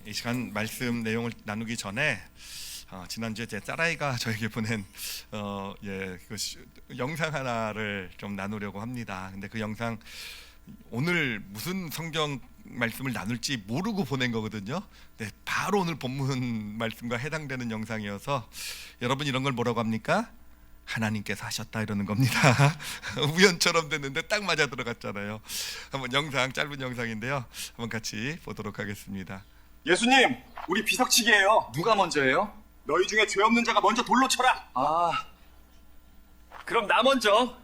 이 시간 말씀 내용을 나누기 전에 지난주에 제 딸아이가 저에게 보낸 영상 하나를 좀 나누려고 합니다. 근데 그 영상 오늘 무슨 성경 말씀을 나눌지 모르고 보낸 거거든요. 네, 바로 오늘 본문 말씀과 해당되는 영상이어서 여러분 이런 걸 뭐라고 합니까? 하나님께서 하셨다 이러는 겁니다. 우연처럼 됐는데 딱 맞아 들어갔잖아요. 한번 짧은 영상인데요. 한번 같이 보도록 하겠습니다. 예수님, 우리 비석치기예요. 누가 먼저 해요? 너희 중에 죄 없는 자가 먼저 돌로 쳐라. 그럼 나 먼저.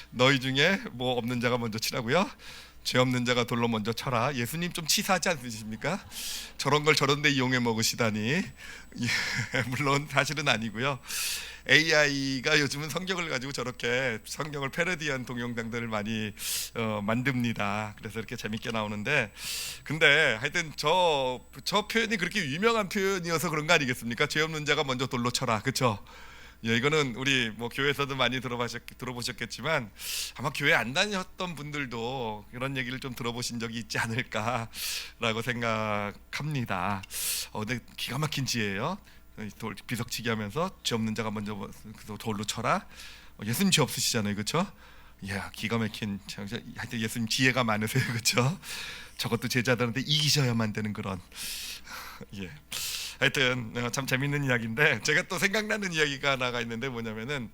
너희 중에 뭐 없는 자가 먼저 치라고요? 죄 없는 자가 돌로 먼저 쳐라. 예수님 좀 치사하지 않으십니까? 저런 걸 저런 데 이용해 먹으시다니. 물론 사실은 아니고요. AI가 요즘은 성경을 가지고 저렇게 성경을 패러디한 동영상들을 많이 만듭니다. 그래서 이렇게 재밌게 나오는데, 근데 하여튼 저 표현이 그렇게 유명한 표현이어서 그런 거 아니겠습니까? 죄 없는 자가 먼저 돌로 쳐라, 그렇죠? 예, 이거는 우리 뭐 교회에서도 많이 들어보셨겠지만 아마 교회 안 다녔던 분들도 이런 얘기를 좀 들어보신 적이 있지 않을까라고 생각합니다. 근데 기가 막힌 지혜예요. 비석치기 하면서 죄 없는 자가 먼저 돌로 쳐라. 예수님 죄 없으시잖아요, 그렇죠? 예, 기가 막힌. 하여튼 예수님 지혜가 많으세요, 그렇죠? 저것도 제자들한테 이기셔야만 되는 그런. 예. 하여튼 참 재밌는 이야기인데, 제가 또 생각나는 이야기가 하나가 있는데 뭐냐면은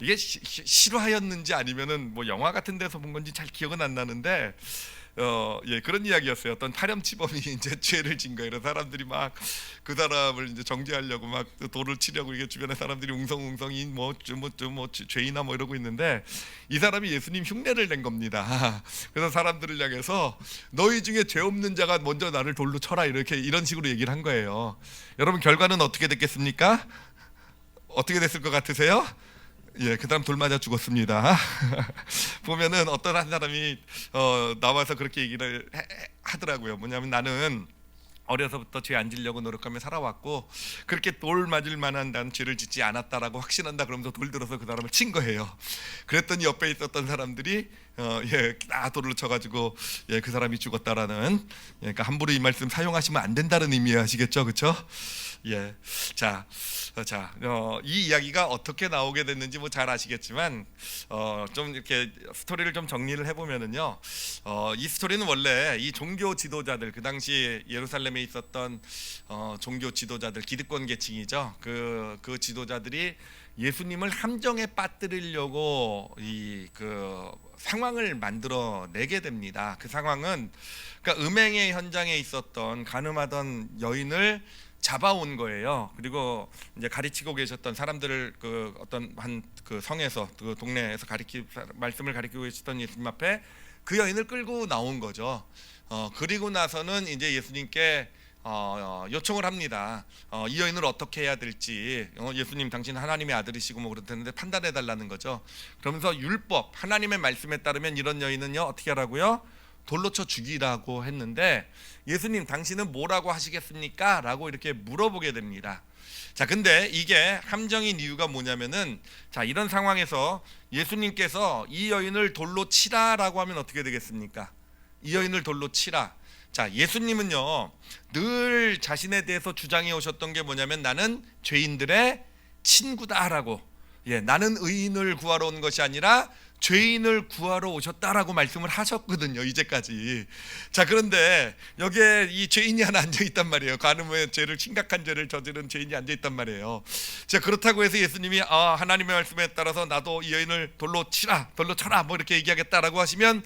이게 실화였는지 아니면은 뭐 영화 같은 데서 본 건지 잘 기억은 안 나는데 그런 이야기였어요. 어떤 파렴치범이 이제 죄를 진 거예요. 그래서 사람들이 막 그 사람을 이제 정죄하려고 막 돌을 치려고 이게 주변에 사람들이 웅성웅성이 뭐 죄이나 뭐 이러고 있는데, 이 사람이 예수님 흉내를 낸 겁니다. 그래서 사람들을 향해서 너희 중에 죄 없는 자가 먼저 나를 돌로 쳐라, 이런 식으로 얘기를 한 거예요. 여러분 결과는 어떻게 됐겠습니까? 어떻게 됐을 것 같으세요? 예, 그 사람 돌 맞아 죽었습니다. 보면은 어떤 한 사람이 나와서 그렇게 얘기를 하더라고요. 뭐냐면 나는 어려서부터 죄 안 지려고 노력하며 살아왔고 그렇게 돌 맞을 만한 난 죄를 짓지 않았다라고 확신한다 그러면서 돌 들어서 그 사람을 친 거예요. 그랬더니 옆에 있었던 사람들이 돌로 쳐가지고 그 사람이 죽었다라는, 그러니까 함부로 이 말씀 사용하시면 안 된다는 의미 아시겠죠, 그렇죠? 예, 이 이야기가 어떻게 나오게 됐는지 뭐 잘 아시겠지만 좀 이렇게 스토리를 좀 정리를 해보면은요, 이 스토리는 원래 이 종교 지도자들, 그 당시 예루살렘에 있었던 종교 지도자들, 기득권 계층이죠. 그 지도자들이 예수님을 함정에 빠뜨리려고 그 상황을 만들어 내게 됩니다. 그 상황은 그러니까 음행의 현장에 있었던 가늠하던 여인을 잡아온 거예요. 그리고 이제 가르치고 계셨던 사람들을 그 어떤 그 성에서, 그 동네에서 말씀을 가르치고 계셨던 예수님 앞에 그 여인을 끌고 나온 거죠. 그리고 나서는 이제 예수님께 요청을 합니다. 이 여인을 어떻게 해야 될지, 예수님 당신 하나님의 아들이시고 뭐 그렇다는데 판단해 달라는 거죠. 그러면서 율법, 하나님의 말씀에 따르면 이런 여인은요 어떻게 하라고요? 돌로 쳐 죽이라고 했는데, 예수님 당신은 뭐라고 하시겠습니까? 라고 이렇게 물어보게 됩니다. 자, 근데 이게 함정인 이유가 뭐냐면은, 자, 이런 상황에서 예수님께서 이 여인을 돌로 치라라고 하면 어떻게 되겠습니까? 이 여인을 돌로 치라. 자, 예수님은요 늘 자신에 대해서 주장해 오셨던 게 뭐냐면, 나는 죄인들의 친구다라고, 나는 의인을 구하러 온 것이 아니라 죄인을 구하러 오셨다라고 말씀을 하셨거든요, 이제까지. 자, 그런데 여기에 이 죄인이 하나 앉아 있단 말이에요. 간음의 죄를, 심각한 죄를 저지른 죄인이 앉아 있단 말이에요. 자, 그렇다고 해서 예수님이 하나님의 말씀에 따라서 나도 이 여인을 돌로 쳐라 뭐 이렇게 얘기하겠다라고 하시면,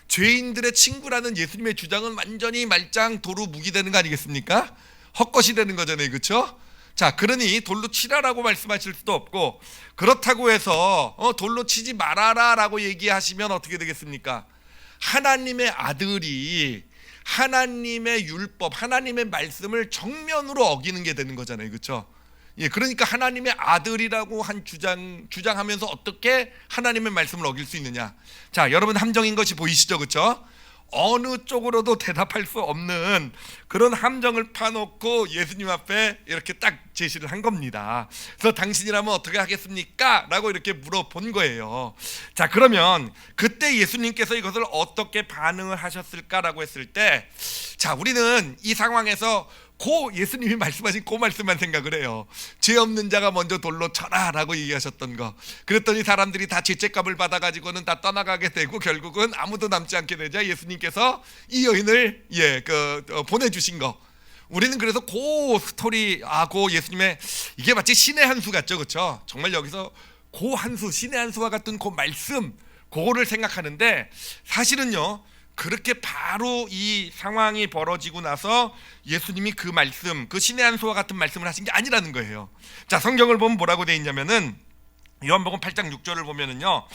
죄인들의 친구라는 예수님의 주장은 완전히 말짱 도루 무기 되는 거 아니겠습니까? 헛것이 되는 거잖아요, 그렇죠? 자, 그러니 돌로 치라라고 말씀하실 수도 없고, 그렇다고 해서 돌로 치지 말아라라고 얘기하시면 어떻게 되겠습니까? 하나님의 아들이 하나님의 율법, 하나님의 말씀을 정면으로 어기는 게 되는 거잖아요, 그렇죠? 예, 그러니까 하나님의 아들이라고 주장하면서 어떻게 하나님의 말씀을 어길 수 있느냐? 자, 여러분 함정인 것이 보이시죠, 그렇죠? 어느 쪽으로도 대답할 수 없는 그런 함정을 파놓고 예수님 앞에 이렇게 딱 제시를 한 겁니다. 그래서 당신이라면 어떻게 하겠습니까? 라고 이렇게 물어본 거예요. 자, 그러면 그때 예수님께서 이것을 어떻게 반응을 하셨을까라고 했을 때, 자, 우리는 이 상황에서 예수님이 말씀하신 그 말씀만 생각을 해요. 죄 없는 자가 먼저 돌로 쳐라 라고 얘기하셨던 거. 그랬더니 사람들이 다 죄책감을 받아가지고는 다 떠나가게 되고 결국은 아무도 남지 않게 되자 예수님께서 이 여인을 보내주신 거. 우리는 그래서 그 스토리, 그 예수님의 이게 마치 신의 한 수 같죠, 그렇죠? 정말 여기서 그 한 수, 신의 한 수와 같은 그 말씀, 그거를 생각하는데 사실은요, 그렇게 바로 이 상황이 벌어지고 나서 예수님이 그 말씀, 그 신의 한 수와 같은 말씀을 하신 게 아니라는 거예요. 자, 성경을 보면 뭐라고 되어 있냐면은 요한복음 8장 6절을 보면은요,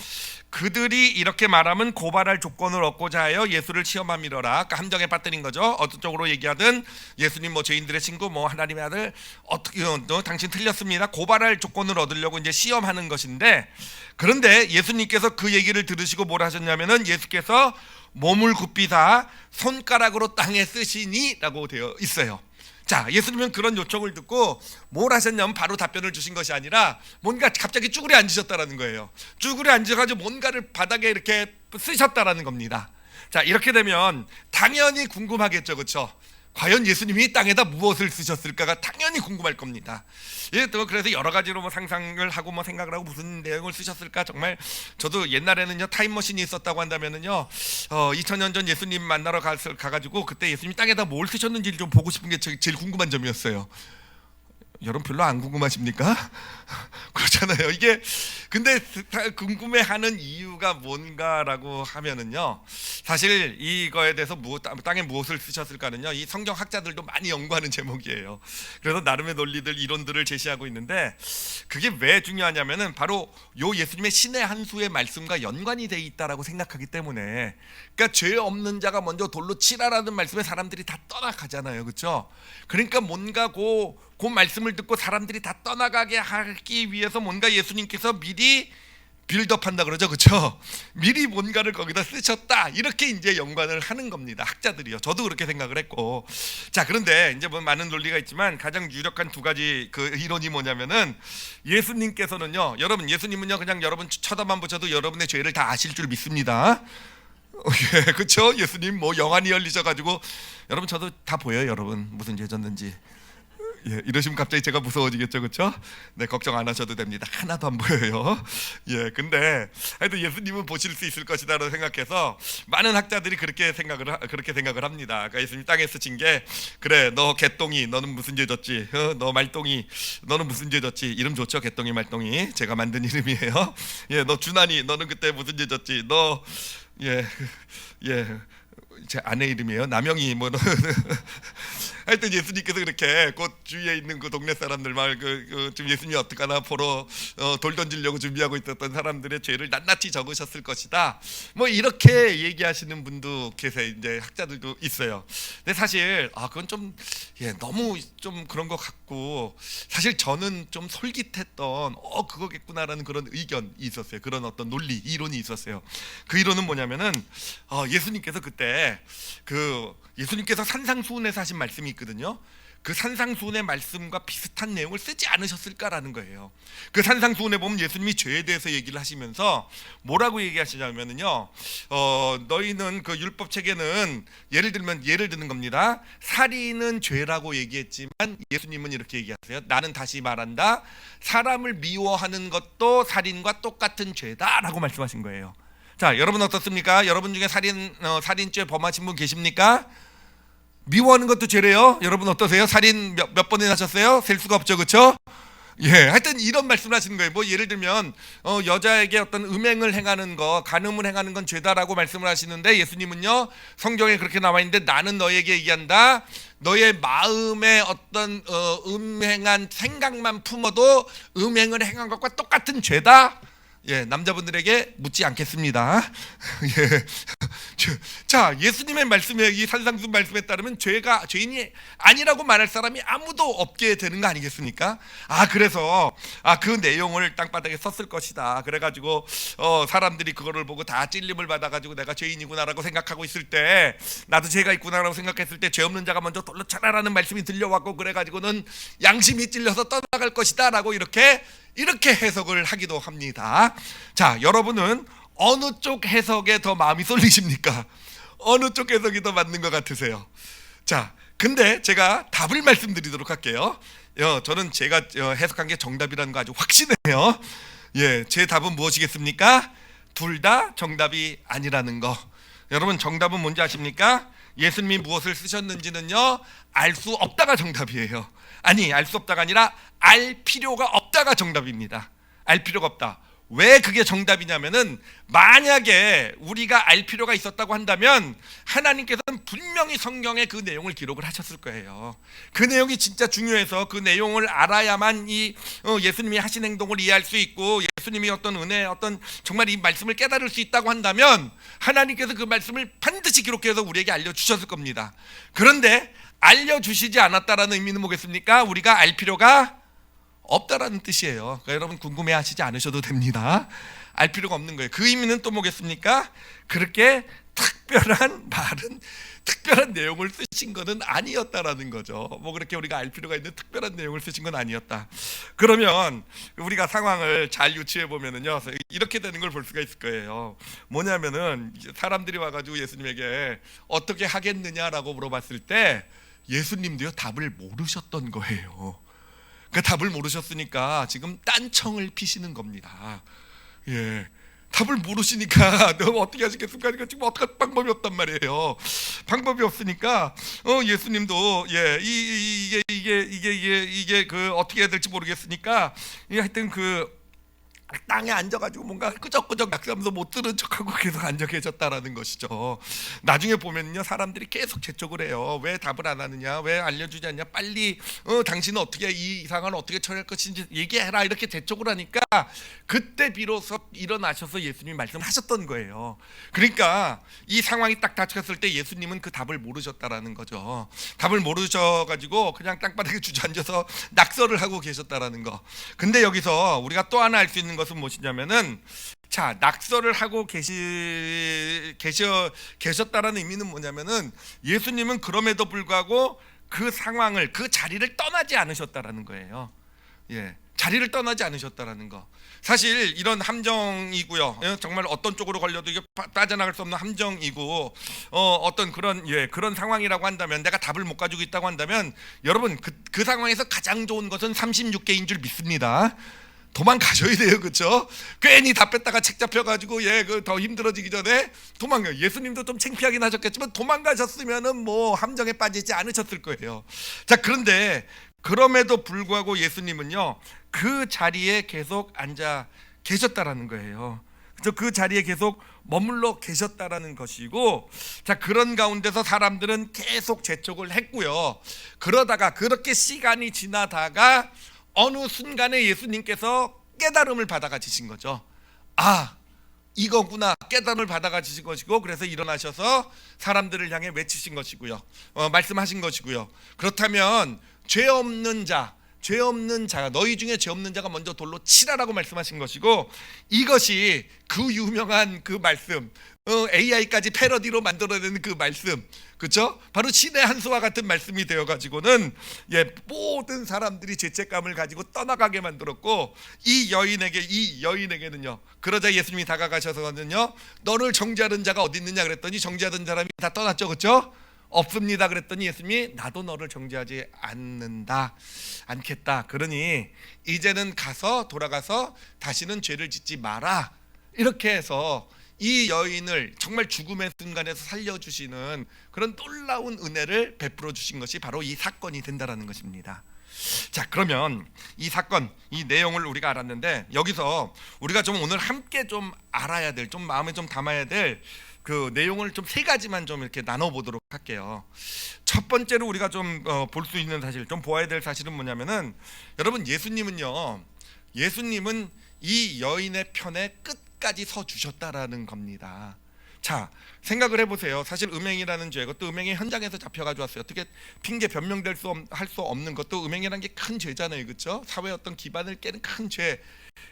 그들이 이렇게 말하면 고발할 조건을 얻고자 하여 예수를 시험함이러라. 그러니까 함정에 빠뜨린 거죠. 어떤 쪽으로 얘기하든 예수님 뭐 죄인들의 친구, 뭐 하나님의 아들, 어떻게 당신 틀렸습니다. 고발할 조건을 얻으려고 이제 시험하는 것인데, 그런데 예수님께서 그 얘기를 들으시고 뭘 하셨냐면은 예수께서 몸을 굽히사 손가락으로 땅에 쓰시니라고 되어 있어요. 자, 예수님은 그런 요청을 듣고 뭘 하셨냐면 바로 답변을 주신 것이 아니라 뭔가 갑자기 쭈그려 앉으셨다라는 거예요. 쭈그려 앉아가지고 뭔가를 바닥에 이렇게 쓰셨다라는 겁니다. 자, 이렇게 되면 당연히 궁금하겠죠, 그렇죠? 과연 예수님이 땅에다 무엇을 쓰셨을까가 당연히 궁금할 겁니다. 예, 또 그래서 여러 가지로 뭐 상상을 하고 뭐 생각을 하고 무슨 내용을 쓰셨을까. 정말 저도 옛날에는요, 타임머신이 있었다고 한다면은요, 2000년 전 예수님 만나러 가가지고 그때 예수님이 땅에다 뭘 쓰셨는지를 좀 보고 싶은 게 제일 궁금한 점이었어요. 여러분 별로 안 궁금하십니까? 그렇잖아요. 이게 근데 궁금해하는 이유가 뭔가라고 하면은요, 사실 이거에 대해서 땅에 무엇을 쓰셨을까는요, 이 성경 학자들도 많이 연구하는 제목이에요. 그래서 나름의 논리들, 이론들을 제시하고 있는데, 그게 왜 중요하냐면은 바로 요 예수님의 신의 한 수의 말씀과 연관이 돼 있다라고 생각하기 때문에, 그러니까 죄 없는 자가 먼저 돌로 치라라는 말씀에 사람들이 다 떠나가잖아요, 그렇죠? 그러니까 뭔가 그 말씀을 듣고 사람들이 다 떠나가게 하기 위해서 뭔가 예수님께서 미리 빌드업한다 그러죠, 그렇죠? 미리 뭔가를 거기다 쓰셨다, 이렇게 이제 연관을 하는 겁니다, 학자들이요. 저도 그렇게 생각을 했고. 자, 그런데 이제 뭐 많은 논리가 있지만 가장 유력한 두 가지 그 이론이 뭐냐면은, 예수님께서는요, 여러분, 예수님은요 그냥 여러분 쳐다만 보셔도 여러분의 죄를 다 아실 줄 믿습니다. 예, 그렇죠? 예수님 뭐 영안이 열리셔가지고 여러분 저도 다 보여요, 여러분 무슨 죄 졌는지. 예, 이러시면 갑자기 제가 무서워지겠죠, 그렇죠? 네, 걱정 안 하셔도 됩니다. 하나도 안 보여요. 예, 근데 하여튼 예수님은 보실 수 있을 것이다라고 생각해서 많은 학자들이 그렇게 생각을 합니다. 그러니까 예수님 땅에 쓰신 게, 그래, 너 개똥이 너는 무슨 죄 졌지? 너 말똥이 너는 무슨 죄 졌지? 이름 좋죠, 개똥이 말똥이. 제가 만든 이름이에요. 예, 너 주난이 너는 그때 무슨 죄 졌지? 너 제 아내 이름이에요. 남영이 뭐 하여튼 예수님께서 그렇게 곧 주위에 있는 그 동네 사람들 말 지금 예수님이 어떡하나 보러 돌 던지려고 준비하고 있었던 사람들의 죄를 낱낱이 적으셨을 것이다, 뭐 이렇게 얘기하시는 분도 계세요. 이제 학자들도 있어요. 근데 사실 그건 좀 너무 좀 그런 것 같고, 사실 저는 좀 솔깃했던 그거겠구나라는 그런 의견이 있었어요. 그런 어떤 논리, 이론이 있었어요. 그 이론은 뭐냐면은 예수님께서 그때 예수님께서 산상수훈에서 하신 말씀이 있거든요. 그 산상수훈의 말씀과 비슷한 내용을 쓰지 않으셨을까라는 거예요. 그 산상수훈에 보면 예수님이 죄에 대해서 얘기를 하시면서 뭐라고 얘기하시냐면요, 너희는 그 율법책에는 예를 드는 겁니다. 살인은 죄라고 얘기했지만 예수님은 이렇게 얘기하세요. 나는 다시 말한다, 사람을 미워하는 것도 살인과 똑같은 죄다라고 말씀하신 거예요. 자, 여러분 어떻습니까? 여러분 중에 살인죄 범하신 분 계십니까? 미워하는 것도 죄래요. 여러분 어떠세요? 살인 몇 번이나 하셨어요? 셀 수가 없죠, 그렇죠? 예, 하여튼 이런 말씀을 하시는 거예요. 뭐 예를 들면 여자에게 어떤 음행을 행하는 거, 간음을 행하는 건 죄다라고 말씀을 하시는데, 예수님은요 성경에 그렇게 나와 있는데, 나는 너에게 얘기한다, 너의 마음에 어떤 음행한 생각만 품어도 음행을 행한 것과 똑같은 죄다. 예, 남자분들에게 묻지 않겠습니다. 예, 자, 예수님의 말씀에, 이 산상수 말씀에 따르면 죄인이 아니라고 말할 사람이 아무도 없게 되는 거 아니겠습니까? 그래서 그 내용을 땅바닥에 썼을 것이다. 그래가지고 사람들이 그거를 보고 다 찔림을 받아가지고 내가 죄인이구나라고 생각하고 있을 때, 나도 죄가 있구나라고 생각했을 때 죄 없는 자가 먼저 돌로 쳐라라는 말씀이 들려왔고, 그래가지고는 양심이 찔려서 떠나갈 것이다라고 이렇게 해석을 하기도 합니다. 자, 여러분은 어느 쪽 해석에 더 마음이 쏠리십니까? 어느 쪽 해석이 더 맞는 것 같으세요? 자, 근데 제가 답을 말씀드리도록 할게요. 저는 제가 해석한 게 정답이라는 거 아주 확신해요. 제 답은 무엇이겠습니까? 둘 다 정답이 아니라는 거. 여러분, 정답은 뭔지 아십니까? 예수님이 무엇을 쓰셨는지는요, 알 수 없다가 정답이에요. 아니, 알 수 없다가 아니라 알 필요가 없다가 정답입니다. 알 필요가 없다. 왜 그게 정답이냐면은, 만약에 우리가 알 필요가 있었다고 한다면 하나님께서는 분명히 성경에 그 내용을 기록을 하셨을 거예요. 그 내용이 진짜 중요해서 그 내용을 알아야만 이 예수님이 하신 행동을 이해할 수 있고, 예수님이 어떤 은혜, 어떤 정말 이 말씀을 깨달을 수 있다고 한다면 하나님께서 그 말씀을 반드시 기록해서 우리에게 알려주셨을 겁니다. 그런데 알려주시지 않았다라는 의미는 뭐겠습니까? 우리가 알 필요가 없다라는 뜻이에요. 그러니까 여러분, 궁금해하시지 않으셔도 됩니다. 알 필요가 없는 거예요. 그 의미는 또 뭐겠습니까? 그렇게 특별한 말은, 특별한 내용을 쓰신 것은 아니었다라는 거죠. 뭐 그렇게 우리가 알 필요가 있는 특별한 내용을 쓰신 건 아니었다. 그러면 우리가 상황을 잘 유추해 보면은요, 이렇게 되는 걸 볼 수가 있을 거예요. 뭐냐면은, 사람들이 와가지고 예수님에게 어떻게 하겠느냐라고 물어봤을 때 예수님도요, 답을 모르셨던 거예요. 그 답을 모르셨으니까 지금 딴청을 피시는 겁니다. 답을 모르시니까 너 어떻게 하시겠습니까? 그러니까 지금 어떻게 방법이 없단 말이에요. 방법이 없으니까 예수님도 이게 그 어떻게 해야 될지 모르겠으니까 하여튼 그 땅에 앉아가지고 뭔가 끄적끄적 낙서하면서 못 들은 척하고 계속 앉아 계셨다라는 것이죠. 나중에 보면요, 사람들이 계속 재촉을 해요. 왜 답을 안 하느냐, 왜 알려주지 않냐, 빨리 당신은 어떻게 이 상황을 어떻게 처리할 것인지 얘기해라, 이렇게 재촉을 하니까 그때 비로소 일어나셔서 예수님이 말씀하셨던 거예요. 그러니까 이 상황이 딱 닥쳤을 때 예수님은 그 답을 모르셨다라는 거죠. 답을 모르셔가지고 그냥 땅바닥에 주저앉아서 낙서를 하고 계셨다라는 거. 근데 여기서 우리가 또 하나 알 수 있는 것은 무엇이냐면은, 자, 낙서를 하고 계셨다라는 의미는 뭐냐면은, 예수님은 그럼에도 불구하고 그 상황을, 그 자리를 떠나지 않으셨다라는 거예요. 자리를 떠나지 않으셨다라는 거. 사실 이런 함정이고요. 정말 어떤 쪽으로 걸려도 이게 빠져나갈 수 없는 함정이고, 어떤 그런 상황이라고 한다면, 내가 답을 못 가지고 있다고 한다면, 여러분, 그 상황에서 가장 좋은 것은 36개인 줄 믿습니다. 도망가셔야 돼요, 그렇죠? 괜히 답 뺐다가 책 잡혀가지고 더 힘들어지기 전에 도망가요. 예수님도 좀 창피하긴 하셨겠지만 도망가셨으면은 뭐 함정에 빠지지 않으셨을 거예요. 자, 그런데 그럼에도 불구하고 예수님은요, 그 자리에 계속 앉아 계셨다라는 거예요. 그래서 그 자리에 계속 머물러 계셨다라는 것이고, 자, 그런 가운데서 사람들은 계속 재촉을 했고요. 그러다가 그렇게 시간이 지나다가 어느 순간에 예수님께서 깨달음을 받아가지신 거죠. 이거구나, 깨달음을 받아가지신 것이고, 그래서 일어나셔서 사람들을 향해 외치신 것이고요, 말씀하신 것이고요. 그렇다면 죄 없는 자, 너희 중에 죄 없는 자가 먼저 돌로 치라라고 말씀하신 것이고, 이것이 그 유명한 그 말씀, AI까지 패러디로 만들어내는 그 말씀, 그렇죠? 바로 신의 한 수와 같은 말씀이 되어가지고는 모든 사람들이 죄책감을 가지고 떠나가게 만들었고, 이 여인에게는요, 그러자 예수님이 다가가셔서는요, 너를 정죄하는 자가 어디 있느냐 그랬더니 정죄하던 사람이 다 떠났죠, 그렇죠? 없습니다 그랬더니 예수님이 나도 너를 정죄하지 않겠다. 그러니 이제는 돌아가서 다시는 죄를 짓지 마라. 이렇게 해서 이 여인을 정말 죽음의 순간에서 살려주시는 그런 놀라운 은혜를 베풀어 주신 것이 바로 이 사건이 된다라는 것입니다. 자, 그러면 이 사건, 이 내용을 우리가 알았는데, 여기서 우리가 좀 오늘 함께 좀 알아야 될, 좀 마음에 좀 담아야 될 그 내용을 좀 세 가지만 좀 이렇게 나눠보도록 할게요. 첫 번째로 우리가 좀 볼 수 있는 사실, 좀 보아야 될 사실은 뭐냐면은, 여러분, 예수님은 이 여인의 편에 끝까지 서 주셨다라는 겁니다. 자, 생각을 해보세요. 사실 음행이라는 죄, 그것도 음행의 현장에서 잡혀가지고 왔어요. 어떻게 핑계 변명될 할 수 없는 것도 음행이라는 게 큰 죄잖아요, 그렇죠? 사회 어떤 기반을 깨는 큰 죄.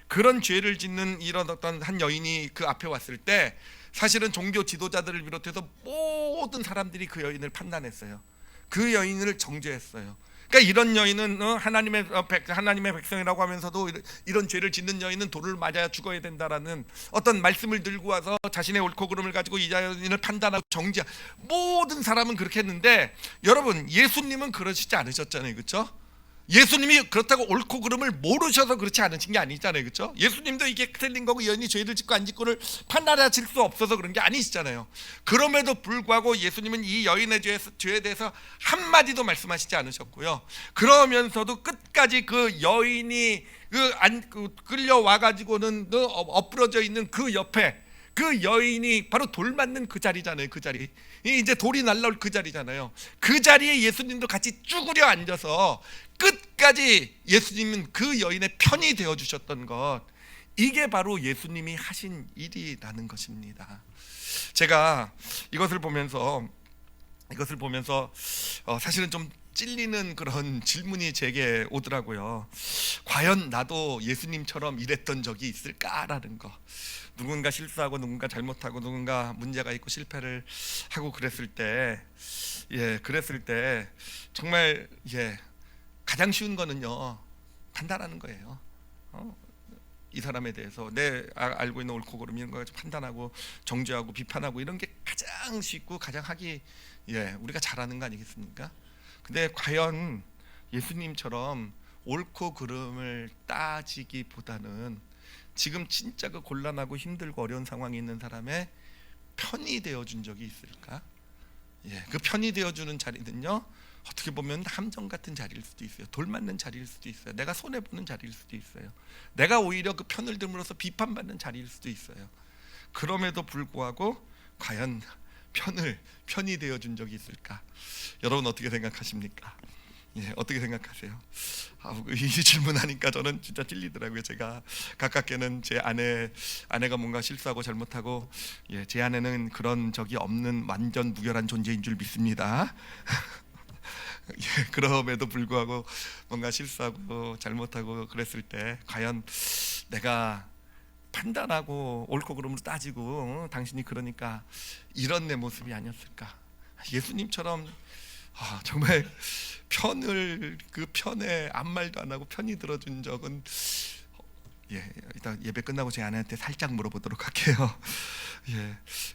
그런 죄를 짓는 이런 어떤 한 여인이 그 앞에 왔을 때 사실은 종교 지도자들을 비롯해서 모든 사람들이 그 여인을 판단했어요. 그 여인을 정죄했어요. 그러니까 이런 여인은 하나님의 백성이라고 하면서도 이런 죄를 짓는 여인은 돌을 맞아야 죽어야 된다라는 어떤 말씀을 들고 와서 자신의 옳고 그름을 가지고 이 여인을 판단하고 정죄. 모든 사람은 그렇게 했는데 여러분, 예수님은 그러시지 않으셨잖아요, 그렇죠? 예수님이 그렇다고 옳고 그름을 모르셔서 그렇지 않으신 게 아니잖아요, 그렇죠? 예수님도 이게 틀린 거고 여인이 죄를 짓고 안 짓고를 판단하실 수 없어서 그런 게 아니시잖아요. 그럼에도 불구하고 예수님은 이 여인의 죄에 대해서 한마디도 말씀하시지 않으셨고요. 그러면서도 끝까지 그 여인이 끌려와 가지고는 엎부러져 있는 그 옆에 그 여인이 바로 돌 맞는 그 자리잖아요. 그 자리, 이제 돌이 날라올 그 자리잖아요. 그 자리에 예수님도 같이 쭈그려 앉아서 끝까지 예수님은 그 여인의 편이 되어 주셨던 것, 이게 바로 예수님이 하신 일이라는 것입니다. 제가 이것을 보면서 사실은 좀 찔리는 그런 질문이 제게 오더라고요. 과연 나도 예수님처럼 이랬던 적이 있을까라는 거. 누군가 실수하고 누군가 잘못하고 누군가 문제가 있고 실패를 하고 그랬을 때 정말 가장 쉬운 거는요, 판단하는 거예요. 이 사람에 대해서 내 알고 있는 옳고 그름 이런 거 가지고 판단하고 정죄하고 비판하고 이런 게 가장 쉽고 가장 하기 우리가 잘하는 거 아니겠습니까? 근데 과연 예수님처럼 옳고 그름을 따지기보다는 지금 진짜 그 곤란하고 힘들고 어려운 상황에 있는 사람의 편이 되어준 적이 있을까? 그 편이 되어주는 자리는요, 어떻게 보면 함정 같은 자리일 수도 있어요. 돌 맞는 자리일 수도 있어요. 내가 손해보는 자리일 수도 있어요. 내가 오히려 그 편을 들므로써 비판받는 자리일 수도 있어요. 그럼에도 불구하고 과연 편이 되어준 적이 있을까? 여러분 어떻게 생각하십니까? 어떻게 생각하세요? 이 질문하니까 저는 진짜 찔리더라고요. 제가 가깝게는 제 아내가 뭔가 실수하고 잘못하고 제 아내는 그런 적이 없는 완전 무결한 존재인 줄 믿습니다. 그럼에도 불구하고 뭔가 실수하고 잘못하고 그랬을 때 과연 내가 판단하고 옳고 그름으로 따지고 당신이 그러니까 이런 내 모습이 아니었을까? 예수님처럼 정말 그 편에 아무 말도 안 하고 편히 들어준 적은 일단 예배 끝나고 제 아내한테 살짝 물어보도록 할게요.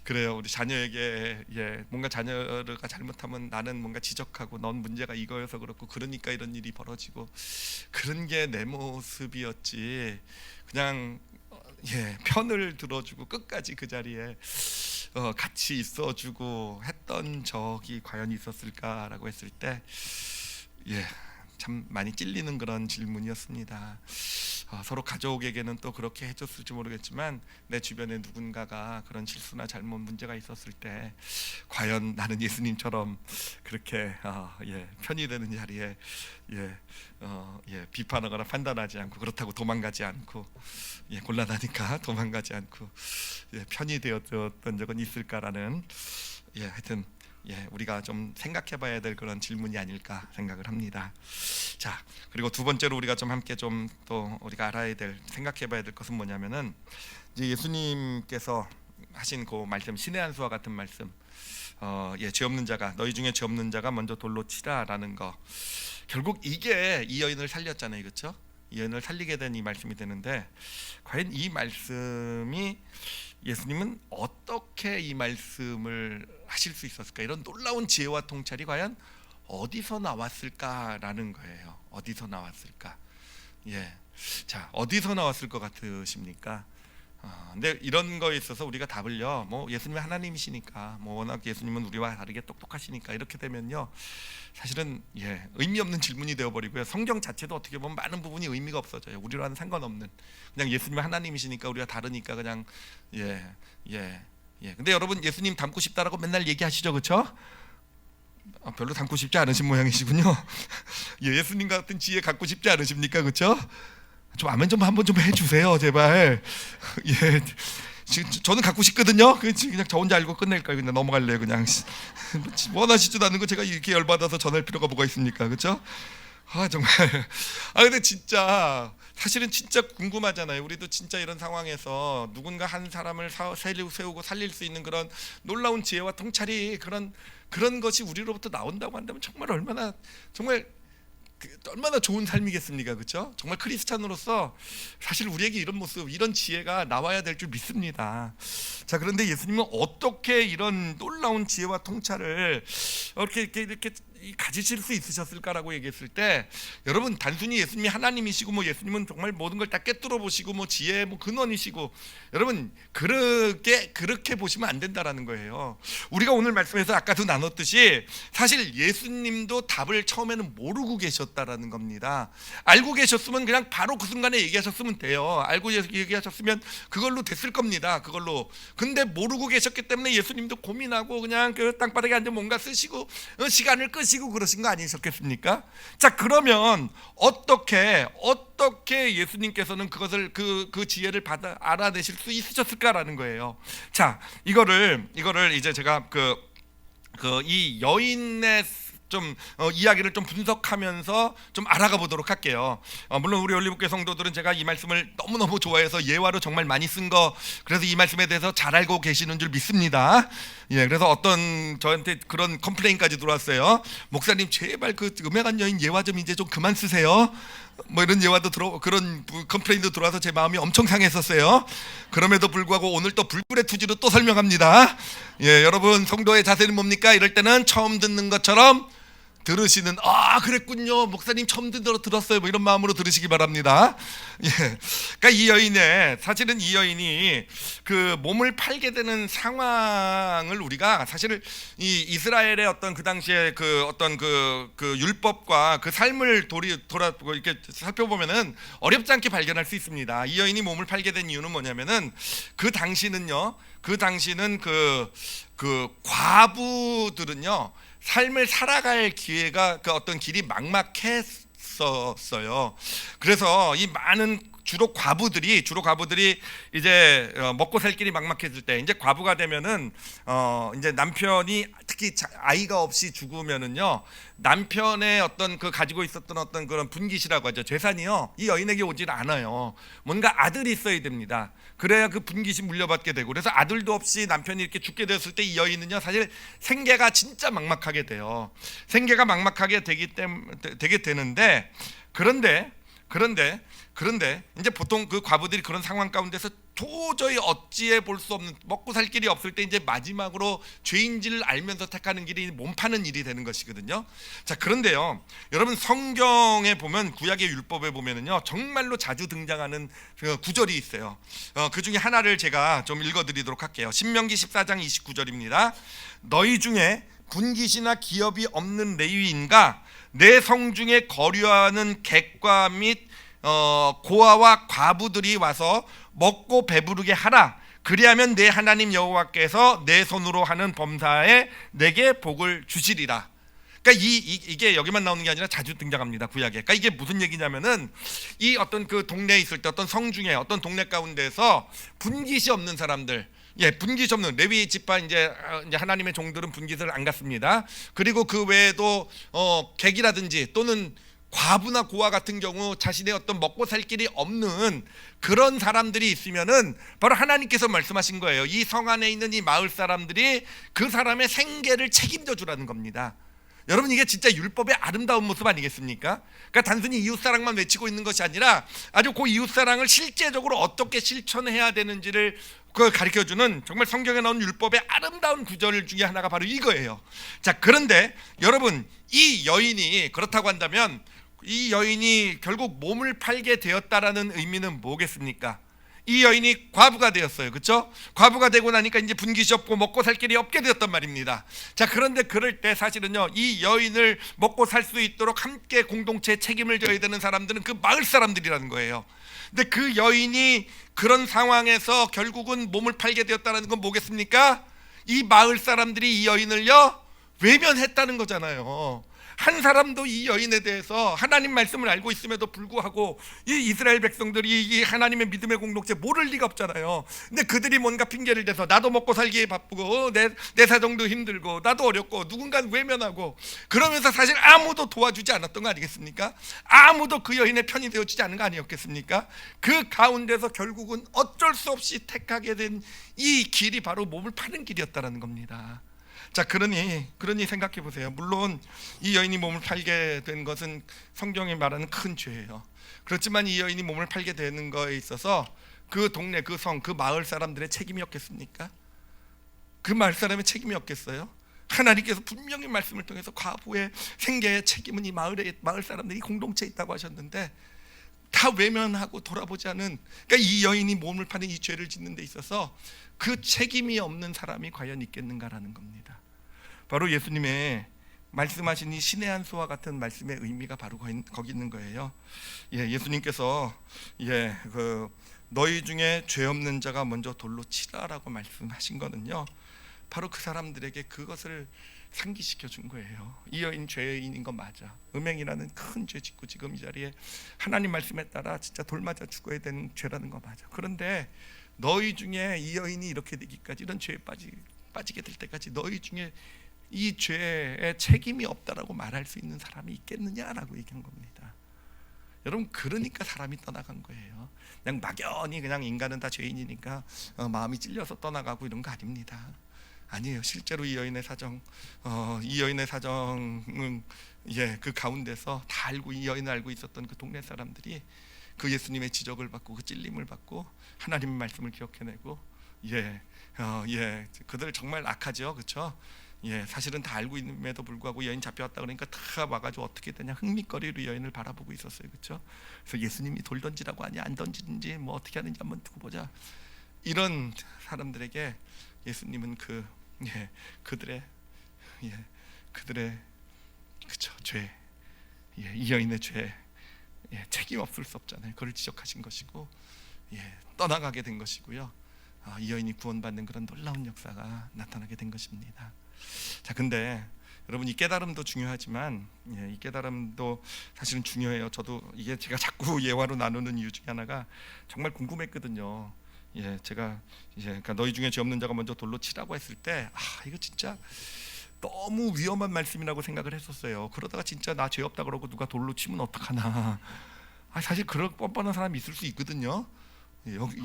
그래요. 우리 자녀에게 뭔가 자녀가 잘못하면 나는 뭔가 지적하고 넌 문제가 이거여서 그렇고 그러니까 이런 일이 벌어지고 그런 게 내 모습이었지, 그냥 편을 들어주고 끝까지 그 자리에 같이 있어주고 했던 적이 과연 있었을까라고 했을 때 참 많이 찔리는 그런 질문이었습니다. 서로 가족에게는 또 그렇게 해줬을지 모르겠지만 내 주변에 누군가가 그런 실수나 잘못 문제가 있었을 때 과연 나는 예수님처럼 그렇게 편이 되는 자리에 비판하거나 판단하지 않고 그렇다고 도망가지 않고 곤란하니까 도망가지 않고 편이 되었던 적은 있을까라는 하여튼 우리가 좀 생각해봐야 될 그런 질문이 아닐까 생각을 합니다. 자, 그리고 두 번째로 우리가 좀 함께 좀 또 우리가 알아야 될, 생각해봐야 될 것은 뭐냐면은 이제 예수님께서 하신 그 말씀, 신의 한 수와 같은 말씀, 죄 없는 자가, 너희 중에 죄 없는 자가 먼저 돌로 치라라는 거. 결국 이게 이 여인을 살렸잖아요, 그렇죠? 이 여인을 살리게 된 이 말씀이 되는데 과연 이 말씀이 예수님은 어떻게 이 말씀을 하실 수 있었을까? 이런 놀라운 지혜와 통찰이 과연 어디서 나왔을까라는 거예요. 어디서 나왔을까? 자, 어디서 나왔을 것 같으십니까? 근데 이런 거에 있어서 우리가 답을요, 뭐 예수님이 하나님이시니까, 뭐 워낙 예수님은 우리와 다르게 똑똑하시니까 이렇게 되면요, 사실은 의미 없는 질문이 되어버리고요, 성경 자체도 어떻게 보면 많은 부분이 의미가 없어져요. 우리와는 상관없는, 그냥 예수님이 하나님이시니까 우리가 다르니까 그냥 근데 여러분 예수님 닮고 싶다라고 맨날 얘기하시죠, 그렇죠? 별로 닮고 싶지 않으신 모양이시군요. 예수님 같은 지혜 갖고 싶지 않으십니까, 그렇죠? 좀 아멘 좀 한번 좀 해주세요, 제발. 저는 갖고 싶거든요. 그냥 저 혼자 알고 끝낼까요? 그냥 넘어갈래요. 그냥 원하시지도 않는 거 제가 이렇게 열받아서 전할 필요가 뭐가 있습니까? 그렇죠? 정말. 근데 진짜 사실은 진짜 궁금하잖아요. 우리도 진짜 이런 상황에서 누군가 한 사람을 세우고 살릴 수 있는 그런 놀라운 지혜와 통찰이 그런 것이 우리로부터 나온다고 한다면 정말 얼마나 좋은 삶이겠습니까, 그렇죠? 정말 크리스찬으로서 사실 우리에게 이런 모습, 이런 지혜가 나와야 될 줄 믿습니다. 자, 그런데 예수님은 어떻게 이런 놀라운 지혜와 통찰을 이렇게 가지실 수 있으셨을까라고 얘기했을 때, 여러분 단순히 예수님이 하나님이시고 예수님은 정말 모든 걸 다 꿰뚫어 보시고 지혜의 근원이시고, 여러분 그렇게 보시면 안 된다라는 거예요. 우리가 오늘 말씀에서 아까도 나눴듯이 사실 예수님도 답을 처음에는 모르고 계셨다라는 겁니다. 알고 계셨으면 그냥 바로 그 순간에 얘기하셨으면 돼요. 알고 얘기하셨으면 그걸로 됐을 겁니다. 그걸로. 근데 모르고 계셨기 때문에 예수님도 고민하고 그냥 그 땅바닥에 앉아 뭔가 쓰시고 시간을 끄시고 그러신 거 아니셨겠습니까? 자, 그러면 어떻게 예수님께서는 그것을 그 지혜를 알아내실 수 있으셨을까라는 거예요. 자, 이거를 이제 제가 이 여인의 이야기를 좀 분석하면서 좀 알아가 보도록 할게요. 물론 우리 올리브교회 성도들은 제가 이 말씀을 너무너무 좋아해서 예화로 정말 많이 쓴 거, 그래서 이 말씀에 대해서 잘 알고 계시는 줄 믿습니다. 그래서 저한테 그런 컴플레인까지 들어왔어요. 목사님 제발 그 음행한 여인 예화 좀 이제 좀 그만 쓰세요. 이런 예화도 그런 컴플레인도 들어와서 제 마음이 엄청 상했었어요. 그럼에도 불구하고 오늘 또 불굴의 투지로 또 설명합니다. 여러분 성도의 자세는 뭡니까? 이럴 때는 처음 듣는 것처럼 들으시는, 그랬군요, 목사님 처음 들었어요, 이런 마음으로 들으시기 바랍니다. 그러니까 사실은 이 여인이 그 몸을 팔게 되는 상황을 우리가 사실 이 이스라엘의 어떤 그 당시에 그 율법과 그 삶을 돌아보고 이렇게 살펴보면은 어렵지 않게 발견할 수 있습니다. 이 여인이 몸을 팔게 된 이유는 뭐냐면은 그 당시는 그 과부들은요, 삶을 살아갈 기회가 어떤 길이 막막했었어요. 그래서 이 많은 주로 과부들이 이제 먹고 살 길이 막막해질 때, 이제 과부가 되면은 이제 남편이 특히 아이가 없이 죽으면은요, 남편의 어떤 가지고 있었던 어떤 그런 분깃이라고 하죠, 재산이요, 이 여인에게 오질 않아요. 뭔가 아들이 있어야 됩니다. 그래야 그 분깃이 물려받게 되고, 그래서 아들도 없이 남편이 이렇게 죽게 되었을 때 이 여인은요, 사실 생계가 진짜 막막하게 돼요. 생계가 막막하게 되게 되는데, 그런데 이제 보통 그 과부들이 그런 상황 가운데서 도저히 어찌해 볼 수 없는, 먹고 살 길이 없을 때 이제 마지막으로 죄인지를 알면서 택하는 길이 몸 파는 일이 되는 것이거든요. 자, 그런데요, 여러분 성경에 보면, 구약의 율법에 보면은요, 정말로 자주 등장하는 구절이 있어요. 그 중에 하나를 제가 좀 읽어드리도록 할게요. 신명기 14장 29절입니다. 너희 중에 분깃이나 기업이 없는 레위인과 내 성중에 거류하는 객과 및 고아와 과부들이 와서 먹고 배부르게 하라. 그리하면 내 하나님 여호와께서 내 손으로 하는 범사에 내게 복을 주시리라. 그러니까 이게 여기만 나오는 게 아니라 자주 등장합니다, 구약에. 그러니까 이게 무슨 얘기냐면은, 이 어떤 그 동네에 있을 때, 어떤 성중에, 어떤 동네 가운데서 분깃이 없는 사람들, 분깃이 없는 레위 지파, 이제 하나님의 종들은 분깃을 안 갖습니다. 그리고 그 외에도 객이라든지 또는 과부나 고아 같은 경우 자신의 어떤 먹고 살 길이 없는 그런 사람들이 있으면은 바로 하나님께서 말씀하신 거예요. 이 성 안에 있는 이 마을 사람들이 그 사람의 생계를 책임져 주라는 겁니다. 여러분, 이게 진짜 율법의 아름다운 모습 아니겠습니까? 그러니까 단순히 이웃사랑만 외치고 있는 것이 아니라 아주 그 이웃사랑을 실제적으로 어떻게 실천해야 되는지를 가르쳐주는, 정말 성경에 나온 율법의 아름다운 구절 중에 하나가 바로 이거예요. 자, 그런데 여러분, 이 여인이 그렇다고 한다면 이 여인이 결국 몸을 팔게 되었다라는 의미는 뭐겠습니까? 이 여인이 과부가 되었어요, 그렇죠? 과부가 되고 나니까 이제 분깃이 없고 먹고 살 길이 없게 되었단 말입니다. 자, 그런데 그럴 때 사실은요, 이 여인을 먹고 살 수 있도록 함께 공동체에 책임을 져야 되는 사람들은 그 마을 사람들이라는 거예요. 근데 그 여인이 그런 상황에서 결국은 몸을 팔게 되었다는 건 뭐겠습니까? 이 마을 사람들이 이 여인을요, 외면했다는 거잖아요. 한 사람도 이 여인에 대해서 하나님 말씀을 알고 있음에도 불구하고 이 이스라엘 백성들이 이 하나님의 믿음의 공동체 모를 리가 없잖아요. 근데 그들이 뭔가 핑계를 대서 나도 먹고 살기에 바쁘고 내 사정도 힘들고 나도 어렵고 누군가는 외면하고 그러면서 사실 아무도 도와주지 않았던 거 아니겠습니까? 아무도 그 여인의 편이 되어주지 않은 거 아니었겠습니까? 그 가운데서 결국은 어쩔 수 없이 택하게 된 이 길이 바로 몸을 파는 길이었다라는 겁니다. 자, 그러니 생각해 보세요. 물론 이 여인이 몸을 팔게 된 것은 성경이 말하는 큰 죄예요. 그렇지만 이 여인이 몸을 팔게 되는 거에 있어서 그 동네, 그 성, 그 마을 사람들의 책임이었겠습니까? 그 마을 사람의 책임이었겠어요? 하나님께서 분명히 말씀을 통해서 과부의 생계의 책임은 이 마을 사람들이 공동체에 있다고 하셨는데 다 외면하고 돌아보지 않은, 그러니까 이 여인이 몸을 파는 이 죄를 짓는 데 있어서 그 책임이 없는 사람이 과연 있겠는가라는 겁니다. 바로 예수님의 말씀하신 이 신의 한 수와 같은 말씀의 의미가 바로 거기 있는 거예요. 예수님께서 너희 중에 죄 없는 자가 먼저 돌로 치라라고 말씀하신 거는요, 바로 그 사람들에게 그것을 상기시켜 준 거예요. 이 여인 죄인인 거 맞아. 음행이라는 큰 죄 짓고 지금 이 자리에 하나님 말씀에 따라 진짜 돌 맞아 죽어야 되는 죄라는 거 맞아. 그런데 너희 중에 이 여인이 이렇게 되기까지, 이런 죄에 빠지게 될 때까지 너희 중에 이 죄에 책임이 없다라고 말할 수 있는 사람이 있겠느냐라고 얘기한 겁니다. 여러분, 그러니까 사람이 떠나간 거예요. 그냥 막연히 그냥 인간은 다 죄인이니까 마음이 찔려서 떠나가고 이런 거 아닙니다. 아니에요. 실제로 이 여인의 사정은 그 가운데서 다 알고, 이 여인을 알고 있었던 그 동네 사람들이 그 예수님의 지적을 받고 그 찔림을 받고 하나님의 말씀을 기억해내고 그들 정말 악하죠, 그렇죠? 사실은 다 알고 있음에도 불구하고 여인 잡혀왔다 그러니까 다 와가지고 어떻게 되냐 흥미거리로 여인을 바라보고 있었어요, 그렇죠? 그래서 예수님이 돌 던지라고 하냐 안 던지는지 뭐 어떻게 하는지 한번 두고 보자. 이런 사람들에게 예수님은 그들의 그쵸 죄, 이 여인의 죄 책임 없을 수 없잖아요. 그걸 지적하신 것이고 떠나가게 된 것이고요. 이 여인이 구원받는 그런 놀라운 역사가 나타나게 된 것입니다. 자, 근데 여러분, 이 깨달음도 중요하지만 이 깨달음도 사실은 중요해요. 저도 이게 제가 자꾸 예화로 나누는 이유 중에 하나가 정말 궁금했거든요. 제가 그러니까 너희 중에 죄 없는 자가 먼저 돌로 치라고 했을 때 이거 진짜 너무 위험한 말씀이라고 생각을 했었어요. 그러다가 진짜 나 죄 없다 그러고 누가 돌로 치면 어떡하나. 사실 그런 뻔뻔한 사람이 있을 수 있거든요.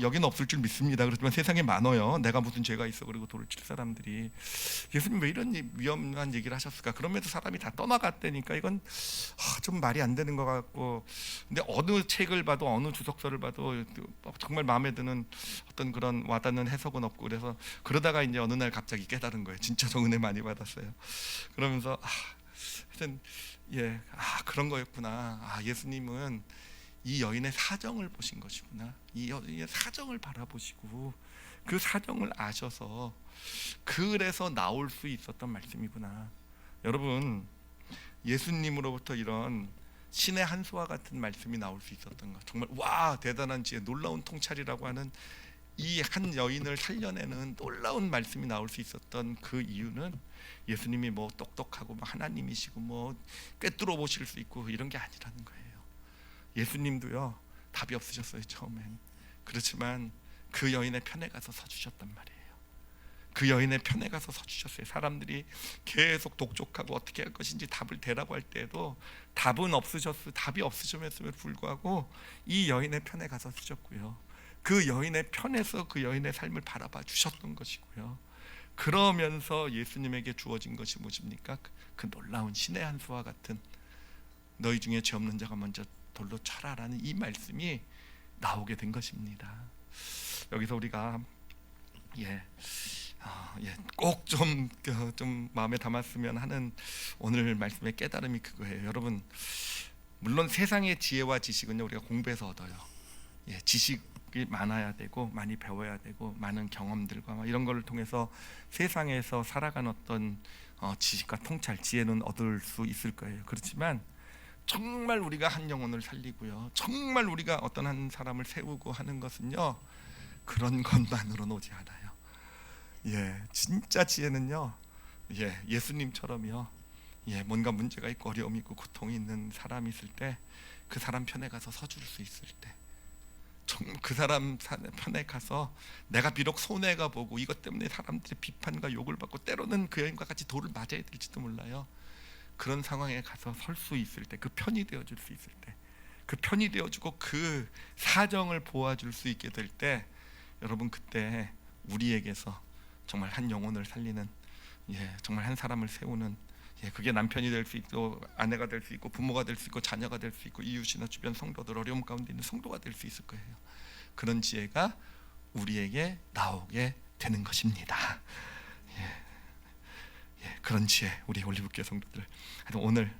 여기는 없을 줄 믿습니다. 그렇지만 세상에 많아요. 내가 무슨 죄가 있어 그리고 돌을 칠 사람들이. 예수님 왜 이런 위험한 얘기를 하셨을까? 그럼에도 사람이 다 떠나갔다니까 이건 좀 말이 안 되는 것 같고. 근데 어느 책을 봐도 어느 주석서를 봐도 정말 마음에 드는 어떤 그런 와닿는 해석은 없고, 그래서 그러다가 이제 어느 날 갑자기 깨달은 거예요. 진짜 저 은혜 많이 받았어요. 그러면서 하여튼 그런 거였구나. 예수님은 이 여인의 사정을 보신 것이구나. 이 여인의 사정을 바라보시고 그 사정을 아셔서 그래서 나올 수 있었던 말씀이구나. 여러분, 예수님으로부터 이런 신의 한 수와 같은 말씀이 나올 수 있었던 것, 정말 와 대단한 지혜, 놀라운 통찰이라고 하는 이 한 여인을 살려내는 놀라운 말씀이 나올 수 있었던 그 이유는 예수님이 뭐 똑똑하고 뭐 하나님이시고 뭐 꿰뚫어 보실 수 있고 이런 게 아니라는 거예요. 예수님도요 답이 없으셨어요, 처음엔. 그렇지만 그 여인의 편에 가서 서주셨단 말이에요. 그 여인의 편에 가서 서주셨어요. 사람들이 계속 독촉하고 어떻게 할 것인지 답을 대라고 할 때에도 답이 없으셨음에도 불구하고 이 여인의 편에 가서 서주셨고요. 그 여인의 편에서 그 여인의 삶을 바라봐 주셨던 것이고요. 그러면서 예수님에게 주어진 것이 무엇입니까? 그 놀라운 신의 한 수와 같은 너희 중에 죄 없는 자가 먼저 돌로 쳐라라는 이 말씀이 나오게 된 것입니다. 여기서 우리가 꼭 좀 마음에 담았으면 하는 오늘 말씀의 깨달음이 그거예요. 여러분, 물론 세상의 지혜와 지식은요 우리가 공부해서 얻어요. 지식이 많아야 되고 많이 배워야 되고 많은 경험들과 이런 걸 통해서 세상에서 살아가는 어떤 지식과 통찰, 지혜는 얻을 수 있을 거예요. 그렇지만 정말 우리가 한 영혼을 살리고요, 정말 우리가 어떤 한 사람을 세우고 하는 것은요 그런 것만으로는 오지 않아요. 진짜 지혜는요 예수님처럼요 뭔가 문제가 있고 어려움이 있고 고통이 있는 사람이 있을 때 그 사람 편에 가서 서줄 수 있을 때, 그 사람 편에 가서 내가 비록 손해가 보고 이것 때문에 사람들의 비판과 욕을 받고 때로는 그 여인과 같이 돌을 맞아야 될지도 몰라요. 그런 상황에 가서 설 수 있을 때, 그 편이 되어줄 수 있을 때, 그 편이 되어주고 그 사정을 보아줄 수 있게 될 때, 여러분 그때 우리에게서 정말 한 영혼을 살리는, 정말 한 사람을 세우는, 그게 남편이 될 수 있고 아내가 될 수 있고 부모가 될 수 있고 자녀가 될 수 있고 이웃이나 주변 성도들, 어려움 가운데 있는 성도가 될 수 있을 거예요. 그런 지혜가 우리에게 나오게 되는 것입니다. 그런 지혜, 우리 올리브교회 성도들, 하여튼 오늘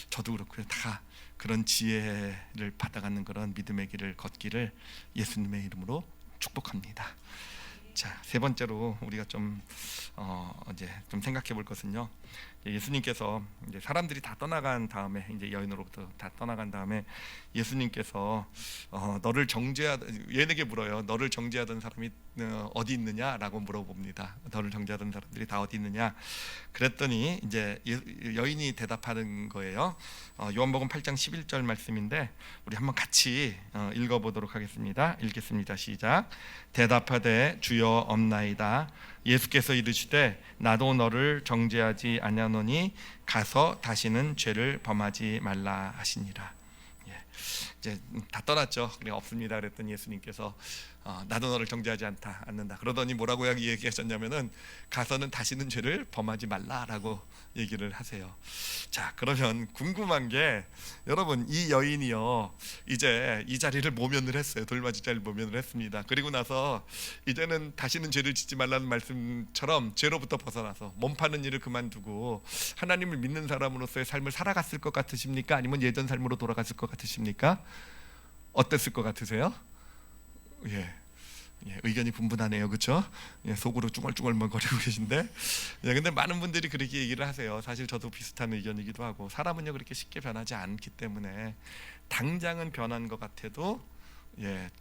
저도 그렇고요, 다 그런 지혜를 받아가는 그런 믿음의 길을 걷기를 예수님의 이름으로 축복합니다. 자, 세 번째로 우리가 이제 좀 생각해 볼 것은요, 예수님께서 이제 사람들이 다 떠나간 다음에, 이제 여인으로부터 다 떠나간 다음에 예수님께서 너를 얘에게 물어요. 너를 정죄하던 사람이 어디 있느냐라고 물어봅니다. 너를 정죄하던 사람들이 다 어디 있느냐? 그랬더니 이제 여인이 대답하는 거예요. 요한복음 8장 11절 말씀인데 우리 한번 같이 읽어보도록 하겠습니다. 읽겠습니다. 시작. 대답하되 주여 없나이다. 예수께서 이르시되 나도 너를 정죄하지 아니하노니 가서 다시는 죄를 범하지 말라 하시니라. 이제 다 떠났죠. 그래 없습니다. 그랬더니 예수님께서 나도 너를 정죄하지 않는다. 그러더니 뭐라고 얘기하셨냐면은 가서는 다시는 죄를 범하지 말라라고 얘기를 하세요. 자, 그러면 궁금한 게, 여러분 이 여인이요 이제 이 자리를 모면을 했어요. 돌맞이 자리를 모면을 했습니다. 그리고 나서 이제는 다시는 죄를 짓지 말라는 말씀처럼 죄로부터 벗어나서 몸 파는 일을 그만두고 하나님을 믿는 사람으로서의 삶을 살아갔을 것 같으십니까? 아니면 예전 삶으로 돌아갔을 것 같으십니까? 어땠을 것 같으세요? 의견이 분분하네요, 그렇죠? 속으로 쭈글쭈글거리고 계신데, 근데 많은 분들이 그렇게 얘기를 하세요. 사실 저도 비슷한 의견이기도 하고, 사람은요 그렇게 쉽게 변하지 않기 때문에 당장은 변한 것 같아도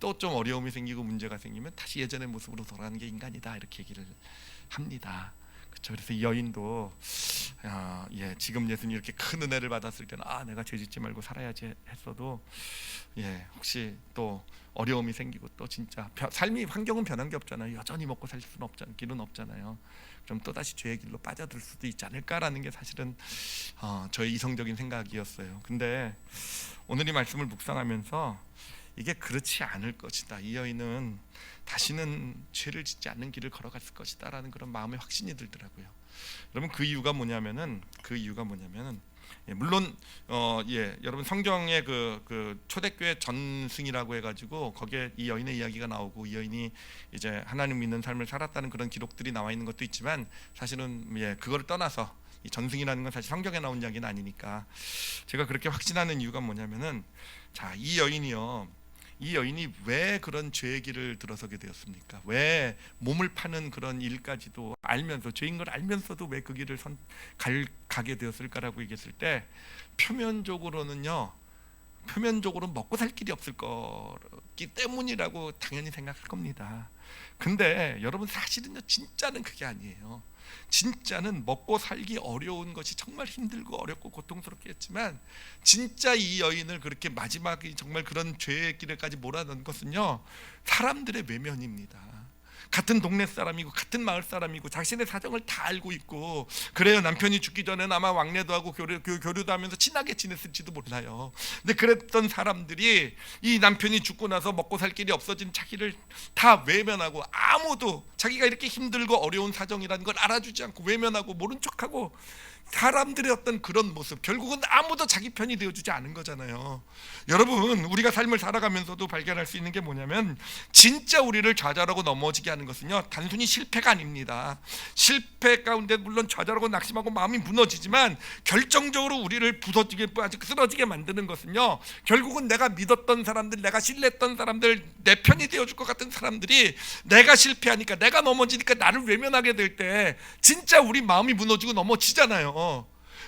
또 좀 어려움이 생기고 문제가 생기면 다시 예전의 모습으로 돌아가는 게 인간이다, 이렇게 얘기를 합니다. 그렇죠? 그래서 이 여인도 지금 예수님이 이렇게 큰 은혜를 받았을 때는 내가 죄짓지 말고 살아야지 했어도 혹시 또 어려움이 생기고 또 진짜 삶이 환경은 변한 게 없잖아요. 여전히 먹고 살 수는 없잖아요. 길은 없잖아요. 그럼 또 다시 죄의 길로 빠져들 수도 있지 않을까라는 게 사실은 저의 이성적인 생각이었어요. 근데 오늘 이 말씀을 묵상하면서 이게 그렇지 않을 것이다. 이 여인은 다시는 죄를 짓지 않는 길을 걸어갔을 것이다라는 그런 마음의 확신이 들더라고요. 여러분 그 이유가 뭐냐면은 물론 여러분 성경의 그 초대교회 전승이라고 해가지고 거기에 이 여인의 이야기가 나오고 이 여인이 이제 하나님 믿는 삶을 살았다는 그런 기록들이 나와 있는 것도 있지만, 사실은 그거를 떠나서 이 전승이라는 건 사실 성경에 나온 이야기는 아니니까 제가 그렇게 확신하는 이유가 뭐냐면은, 자, 이 여인이 왜 그런 죄의 길을 들어서게 되었습니까? 왜 몸을 파는 그런 일까지도 알면서, 죄인 걸 알면서도 왜 그 길을 가게 되었을까라고 얘기했을 때, 표면적으로 먹고 살 길이 없을 거기 때문이라고 당연히 생각할 겁니다. 근데 여러분 사실은요, 진짜는 그게 아니에요. 진짜는 먹고 살기 어려운 것이 정말 힘들고 어렵고 고통스럽게 했지만, 진짜 이 여인을 그렇게 마지막에 정말 그런 죄의 길에까지 몰아넣은 것은요, 사람들의 외면입니다. 같은 동네 사람이고 같은 마을 사람이고 자신의 사정을 다 알고 있고, 그래요, 남편이 죽기 전에는 아마 왕래도 하고 교류도 하면서 친하게 지냈을지도 몰라요. 근데 그랬던 사람들이 이 남편이 죽고 나서 먹고 살 길이 없어진 자기를 다 외면하고, 아무도 자기가 이렇게 힘들고 어려운 사정이라는 걸 알아주지 않고 외면하고 모른 척하고 사람들의 어떤 그런 모습, 결국은 아무도 자기 편이 되어주지 않은 거잖아요. 여러분, 우리가 삶을 살아가면서도 발견할 수 있는 게 뭐냐면, 진짜 우리를 좌절하고 넘어지게 하는 것은요, 단순히 실패가 아닙니다. 실패 가운데 물론 좌절하고 낙심하고 마음이 무너지지만, 결정적으로 우리를 쓰러지게 만드는 것은요, 결국은 내가 믿었던 사람들, 내가 신뢰했던 사람들, 내 편이 되어줄 것 같은 사람들이 내가 실패하니까, 내가 넘어지니까 나를 외면하게 될 때 진짜 우리 마음이 무너지고 넘어지잖아요.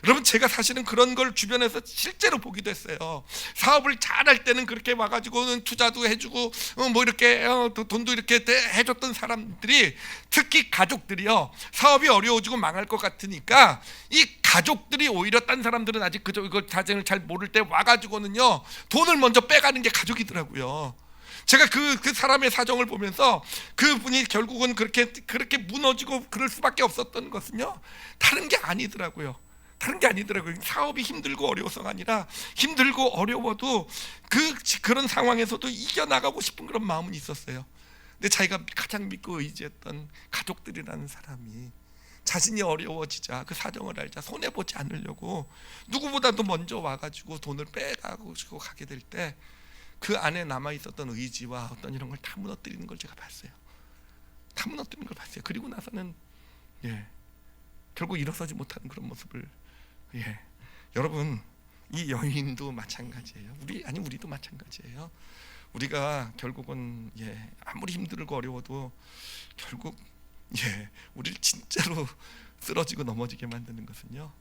여러분, 제가 사실은 그런 걸 주변에서 실제로 보기도 했어요. 사업을 잘할 때는 그렇게 와가지고는 투자도 해주고 뭐 이렇게 돈도 이렇게 해줬던 사람들이, 특히 가족들이요, 사업이 어려워지고 망할 것 같으니까 이 가족들이 오히려 딴 사람들은 아직 이걸 자생을 잘 모를 때 와가지고는요 돈을 먼저 빼가는 게 가족이더라고요. 제가 그 사람의 사정을 보면서 그분이 결국은 그렇게 무너지고 그럴 수밖에 없었던 것은요, 다른 게 아니더라고요. 사업이 힘들고 어려워서가 아니라, 힘들고 어려워도 그런 상황에서도 이겨나가고 싶은 그런 마음은 있었어요. 근데 자기가 가장 믿고 의지했던 가족들이라는 사람이 자신이 어려워지자, 그 사정을 알자 손해보지 않으려고 누구보다도 먼저 와가지고 돈을 빼가고 가게 될 때 그 안에 남아있었던 의지와 어떤 이런 걸 다 무너뜨리는 걸 제가 봤어요. 그리고 나서는 결국 일어서지 못하는 그런 모습을, 여러분, 이 여인도 마찬가지예요. 우리도 마찬가지예요. 우리가 결국은 아무리 힘들고 어려워도 결국 우리를 진짜로 쓰러지고 넘어지게 만드는 것은요,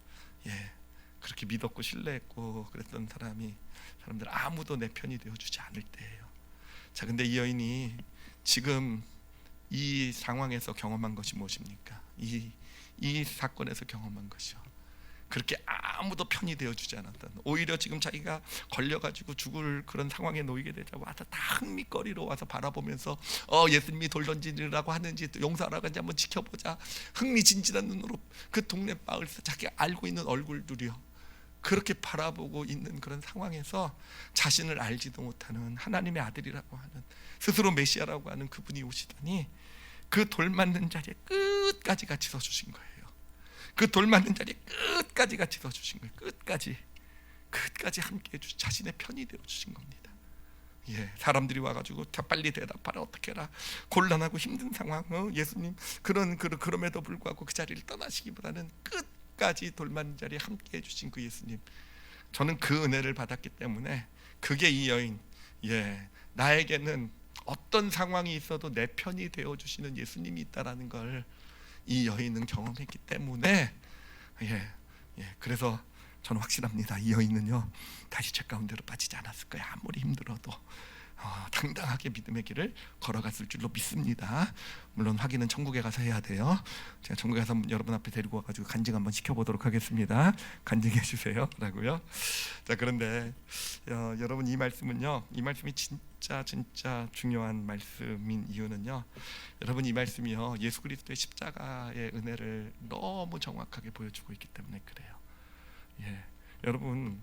그렇게 믿었고 신뢰했고 그랬던 사람들 아무도 내 편이 되어주지 않을 때예요. 자, 근데 이 여인이 지금 이 상황에서 경험한 것이 무엇입니까? 이 사건에서 경험한 것이요, 그렇게 아무도 편이 되어주지 않았던, 오히려 지금 자기가 걸려가지고 죽을 그런 상황에 놓이게 되자 와서 다 흥미거리로 와서 바라보면서 예수님이 돌 던지라고 하는지 용서하라고 하는지 한번 지켜보자, 흥미진진한 눈으로 그 동네 마을에서 자기가 알고 있는 얼굴들이요 그렇게 바라보고 있는 그런 상황에서 자신을 알지도 못하는 하나님의 아들이라고 하는, 스스로 메시아라고 하는 그분이 오시더니 그 돌 맞는 자리에 끝까지 같이 서주신 거예요. 그 돌 맞는 자리에 끝까지 같이 서주신 거예요. 끝까지 함께 해주신, 자신의 편이 되어주신 겁니다. 사람들이 와가지고 빨리 대답하라, 어떻게 해라, 곤란하고 힘든 상황, 예수님 그럼에도 불구하고 그 자리를 떠나시기보다는 끝까지 돌 맞는 자리에 함께 해주신 그 예수님, 저는 그 은혜를 받았기 때문에, 그게 이 여인, 나에게는 어떤 상황이 있어도 내 편이 되어주시는 예수님이 있다라는 걸 이 여인은 경험했기 때문에, 그래서 저는 확신합니다. 이 여인은요 다시 죄 가운데로 빠지지 않았을 거예요. 아무리 힘들어도 당당하게 믿음의 길을 걸어갔을 줄로 믿습니다. 물론 확인은 천국에 가서 해야 돼요. 제가 천국에 가서 여러분 앞에 데리고 와가지고 간증 한번 시켜보도록 하겠습니다. 간증해 주세요 라고요. 자, 그런데 여러분, 이 말씀이 진짜 중요한 말씀인 이유는요, 여러분, 이 말씀이요 예수 그리스도의 십자가의 은혜를 너무 정확하게 보여주고 있기 때문에 그래요. 여러분,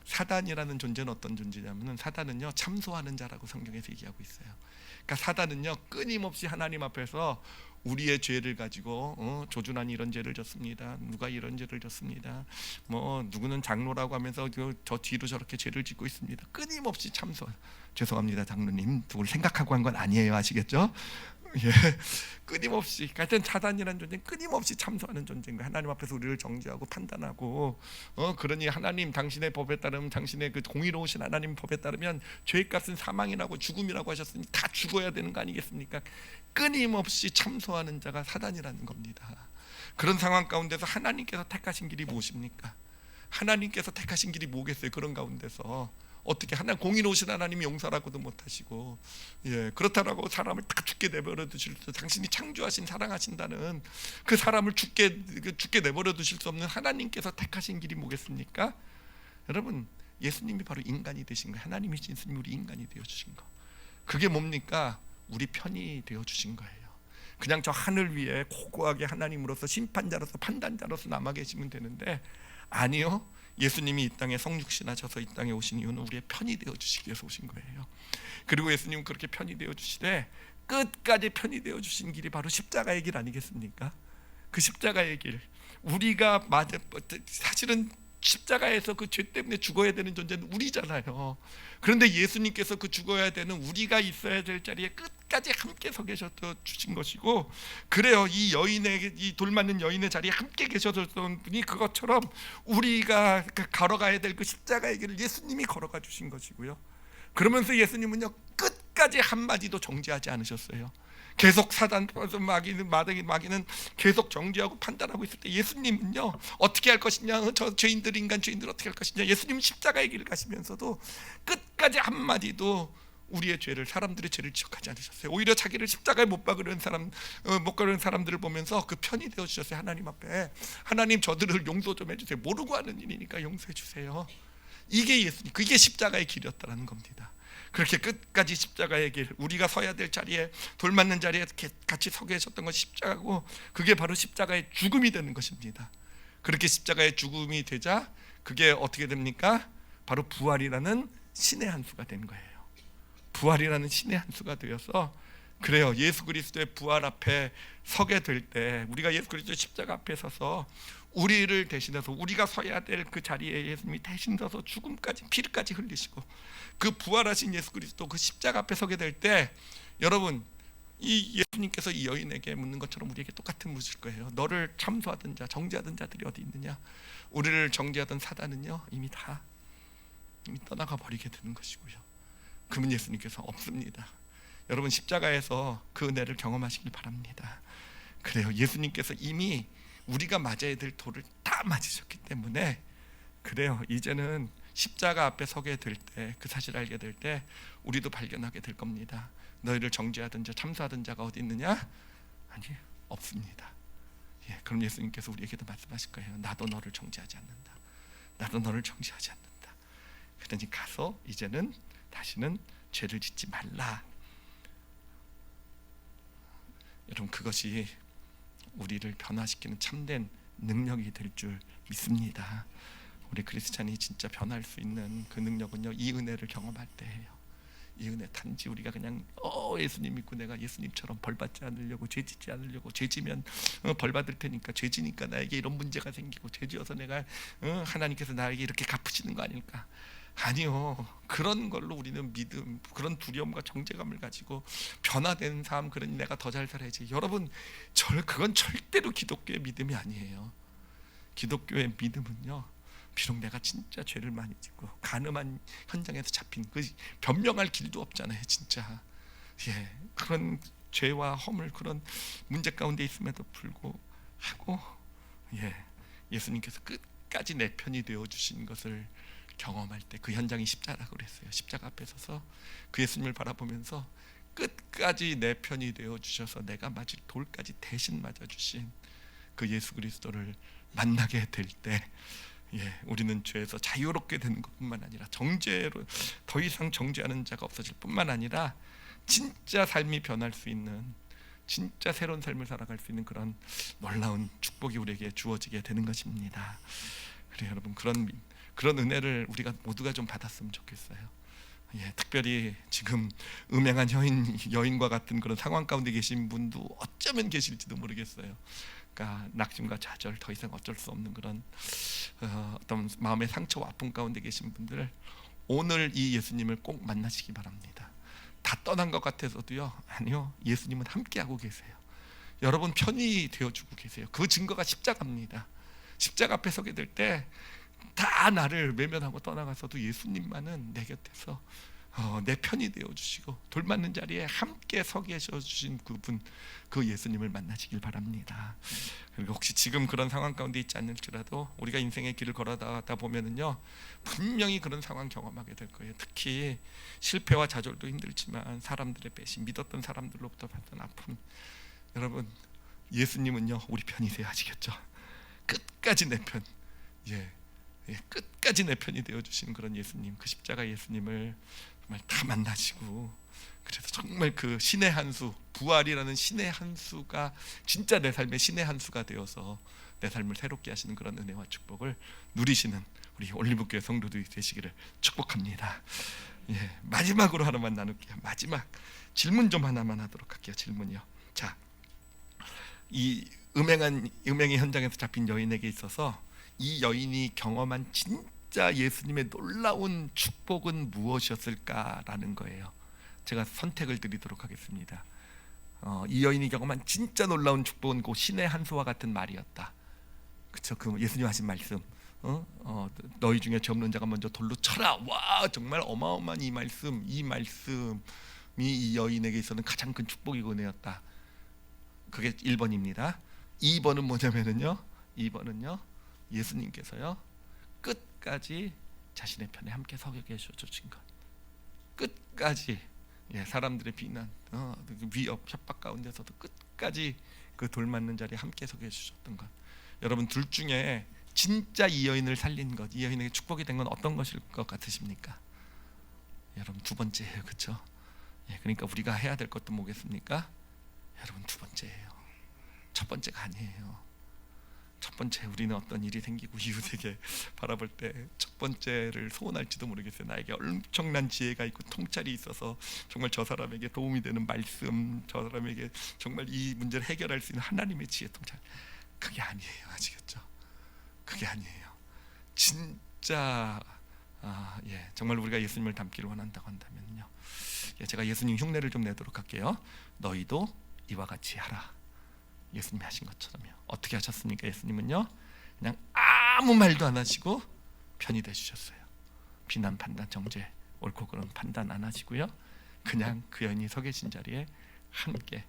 사단이라는 존재는 어떤 존재냐면은, 사단은요 참소하는 자라고 성경에서 얘기하고 있어요. 그러니까 사단은요 끊임없이 하나님 앞에서 우리의 죄를 가지고 조준환이 이런 죄를 졌습니다, 누가 이런 죄를 졌습니다, 뭐 누구는 장로라고 하면서 저 뒤로 저렇게 죄를 짓고 있습니다, 끊임없이 참소. 죄송합니다 장로님, 누굴 생각하고 한 건 아니에요, 아시겠죠? 끊임없이, 하여튼 사단이라는 존재는 끊임없이 참소하는 존재인 거예요. 하나님 앞에서 우리를 정죄하고 판단하고, 그러니 하나님 당신의 법에 따르면, 당신의 그 공의로우신 하나님 법에 따르면 죄값은 사망이라고 죽음이라고 하셨으니 다 죽어야 되는 거 아니겠습니까? 끊임없이 참소하는 자가 사단이라는 겁니다. 그런 상황 가운데서 하나님께서 택하신 길이 무엇입니까? 하나님께서 택하신 길이 뭐겠어요? 그런 가운데서 어떻게 공의로우신 하나님이 용서라고도 못하시고, 그렇다라고 사람을 다 죽게 내버려 두실 수, 당신이 창조하신 사랑하신다는 그 사람을 죽게 내버려 두실 수 없는 하나님께서 택하신 길이 뭐겠습니까? 여러분, 예수님이 바로 인간이 되신 거예요. 하나님이신 예수님이 우리 인간이 되어주신 거. 그게 뭡니까? 우리 편이 되어주신 거예요. 그냥 저 하늘 위에 고고하게 하나님으로서 심판자로서 판단자로서 남아 계시면 되는데, 아니요, 예수님이 이 땅에 성육신하셔서 이 땅에 오신 이유는 우리의 편이 되어주시기 위해서 오신 거예요. 그리고 예수님은 그렇게 편이 되어주시되 끝까지 편이 되어주신 길이 바로 십자가의 길 아니겠습니까? 그 십자가의 길, 우리가 사실은 십자가에서 그 죄 때문에 죽어야 되는 존재는 우리잖아요. 그런데 예수님께서 그 죽어야 되는 우리가 있어야 될 자리에 끝까지 함께 서 계셔서 주신 것이고, 그래요, 이 돌 맞는 여인의 자리에 함께 계셔줬던 분이 그것처럼 우리가 걸어가야 될 그 십자가의 길을 예수님이 걸어가 주신 것이고요. 그러면서 예수님은요 끝까지 한마디도 정지하지 않으셨어요. 계속 사단 마귀는 계속 정죄하고 판단하고 있을 때 예수님은요 어떻게 할 것이냐, 저 죄인들, 인간 죄인들 어떻게 할 것이냐. 예수님 십자가의 길을 가시면서도 끝까지 한마디도 우리의 죄를, 사람들의 죄를 지적하지 않으셨어요. 오히려 자기를 십자가에 못 박으려는 사람들을 보면서 그 편이 되어 주셨어요. 하나님 앞에, 하나님 저들을 용서 좀 해주세요. 모르고 하는 일이니까 용서해 주세요. 이게 예수님, 그게 십자가의 길이었다라는 겁니다. 그렇게 끝까지 십자가의 길, 우리가 서야 될 자리에, 돌 맞는 자리에 같이 서 계셨던 것이 십자가고, 그게 바로 십자가의 죽음이 되는 것입니다. 그렇게 십자가의 죽음이 되자 그게 어떻게 됩니까? 바로 부활이라는 신의 한 수가 된 거예요. 부활이라는 신의 한 수가 되어서, 그래요, 예수 그리스도의 부활 앞에 서게 될 때, 우리가 예수 그리스도의 십자가 앞에 서서 우리를 대신해서, 우리가 서야 될 그 자리에 예수님이 대신 서서 죽음까지, 피를,까지 흘리시고 그 부활하신 예수 그리스도 그 십자가 앞에 서게 될 때, 여러분, 이 예수님께서 이 여인에게 묻는 것처럼 우리에게 똑같은 묻을 거예요. 너를 참소하던 자, 정죄하던 자들이 어디 있느냐? 우리를 정죄하던 사단은요 이미 떠나가 버리게 되는 것이고요. 그러면 예수님께서 없습니다. 여러분, 십자가에서 그 은혜를 경험하시길 바랍니다. 그래요, 예수님께서 이미 우리가 맞아야 될 돌을 다 맞으셨기 때문에, 그래요, 이제는 십자가 앞에 서게 될 때, 그 사실을 알게 될 때 우리도 발견하게 될 겁니다. 너희를 정죄하던 자, 참소하던 자가 어디 있느냐? 아니, 없습니다. 예, 그럼 예수님께서 우리에게도 말씀하실 거예요. 나도 너를 정죄하지 않는다. 나도 너를 정죄하지 않는다. 그러니 가서 이제는 다시는 죄를 짓지 말라. 여러분, 그것이 우리를 변화시키는 참된 능력이 될 줄 믿습니다. 우리 크리스찬이 진짜 변할 수 있는 그 능력은요, 이 은혜를 경험할 때예요. 이 은혜, 단지 우리가 그냥 예수님 믿고 내가 예수님처럼 벌받지 않으려고, 죄 짓지 않으려고, 죄 지면 벌 받을 테니까, 죄 지니까 나에게 이런 문제가 생기고, 죄 지어서 내가 하나님께서 나에게 이렇게 갚으시는 거 아닐까? 아니요, 그런 걸로 우리는 믿음, 그런 두려움과 정죄감을 가지고 변화된 삶, 그러니 내가 더 잘 살아야지. 여러분, 그건 절대로 기독교의 믿음이 아니에요. 기독교의 믿음은요, 비록 내가 진짜 죄를 많이 짓고 간음한 현장에서 잡힌, 그 변명할 길도 없잖아요, 진짜. 예, 그런 죄와 허물, 그런 문제 가운데 있음에도 불구하고, 예수님께서 끝까지 내 편이 되어 주신 것을 경험할 때, 그 현장이 십자가라고 그랬어요. 십자가 앞에 서서 그 예수님을 바라보면서 끝까지 내 편이 되어 주셔서 내가 맞을 돌까지 대신 맞아 주신 그 예수 그리스도를 만나게 될 때, 우리는 죄에서 자유롭게 되는 것뿐만 아니라, 정죄로 더 이상 정죄하는 자가 없어질 뿐만 아니라, 진짜 삶이 변할 수 있는, 진짜 새로운 삶을 살아갈 수 있는 그런 놀라운 축복이 우리에게 주어지게 되는 것입니다. 그래, 여러분, 그런 은혜를 우리가 모두가 좀 받았으면 좋겠어요. 특별히 지금 음행한 여인과 같은 그런 상황 가운데 계신 분도 어쩌면 계실지도 모르겠어요. 그러니까 낙심과 좌절, 더 이상 어쩔 수 없는 그런 어떤 마음의 상처와 아픔 가운데 계신 분들, 오늘 이 예수님을 꼭 만나시기 바랍니다. 다 떠난 것 같아서도요, 아니요, 예수님은 함께하고 계세요. 여러분 편이 되어주고 계세요. 그 증거가 십자가입니다. 십자가 앞에 서게 될 때 다 나를 외면하고 떠나가서도 예수님만은 내 곁에서 내 편이 되어주시고, 돌 맞는 자리에 함께 서 계셔주신 그분, 그 예수님을 만나시길 바랍니다. 그리고 혹시 지금 그런 상황 가운데 있지 않을지라도, 우리가 인생의 길을 걸어가다 보면은요, 분명히 그런 상황 경험하게 될 거예요. 특히 실패와 좌절도 힘들지만, 사람들의 배신, 믿었던 사람들로부터 받은 아픔, 여러분, 예수님은요 우리 편이세요. 아시겠죠? 끝까지 내 편, 끝까지 내 편이 되어주시는 그런 예수님, 그 십자가 예수님을 정말 다 만나시고, 그래서 정말 그 신의 한 수, 부활이라는 신의 한 수가 진짜 내 삶의 신의 한 수가 되어서 내 삶을 새롭게 하시는 그런 은혜와 축복을 누리시는 우리 올리브교회 성도들이 되시기를 축복합니다. 마지막으로 하나만 나눌게요. 마지막 질문 좀 하나만 하도록 할게요. 질문이요. 자, 이 음행의 현장에서 잡힌 여인에게 있어서 이 여인이 경험한 진짜 예수님의 놀라운 축복은 무엇이었을까라는 거예요. 제가 선택을 드리도록 하겠습니다. 이 여인이 경험한 진짜 놀라운 축복은 그 신의 한 수와 같은 말이었다. 그렇죠? 그 예수님 하신 말씀, 너희 중에 죄 없는 자가 먼저 돌로 쳐라. 와, 정말 어마어마한 이 말씀, 이 여인에게 있어서는 가장 큰 축복이고 은혜였다. 그게 1번입니다. 2번은 뭐냐면은요. 2번은요. 예수님께서요. 끝까지 자신의 편에 함께 서게 해주신 것. 끝까지 사람들의 비난, 위협, 협박 가운데서도 끝까지 그 돌 맞는 자리에 함께 서게 해주셨던 것. 여러분 둘 중에 진짜 이 여인을 살린 것, 이 여인에게 축복이 된 건 어떤 것일 것 같으십니까? 여러분 두 번째예요, 그렇죠? 그러니까 우리가 해야 될 것도 뭐겠습니까? 여러분 두 번째예요. 첫 번째가 아니에요. 첫 번째 우리는 어떤 일이 생기고 이웃에게 바라볼 때 첫 번째를 소원할지도 모르겠어요. 나에게 엄청난 지혜가 있고 통찰이 있어서 정말 저 사람에게 도움이 되는 말씀, 저 사람에게 정말 이 문제를 해결할 수 있는 하나님의 지혜 통찰. 그게 아니에요. 아시겠죠? 그게 아니에요. 진짜 정말 우리가 예수님을 닮기를 원한다고 한다면요. 제가 예수님 흉내를 좀 내도록 할게요. 너희도 이와 같이 하라. 예수님이 하신 것처럼요. 어떻게 하셨습니까? 예수님은요 그냥 아무 말도 안 하시고 편히 대주셨어요. 비난, 판단, 정죄, 옳고 그른 판단 안 하시고요. 그냥 그 여인이 서 계신 자리에 함께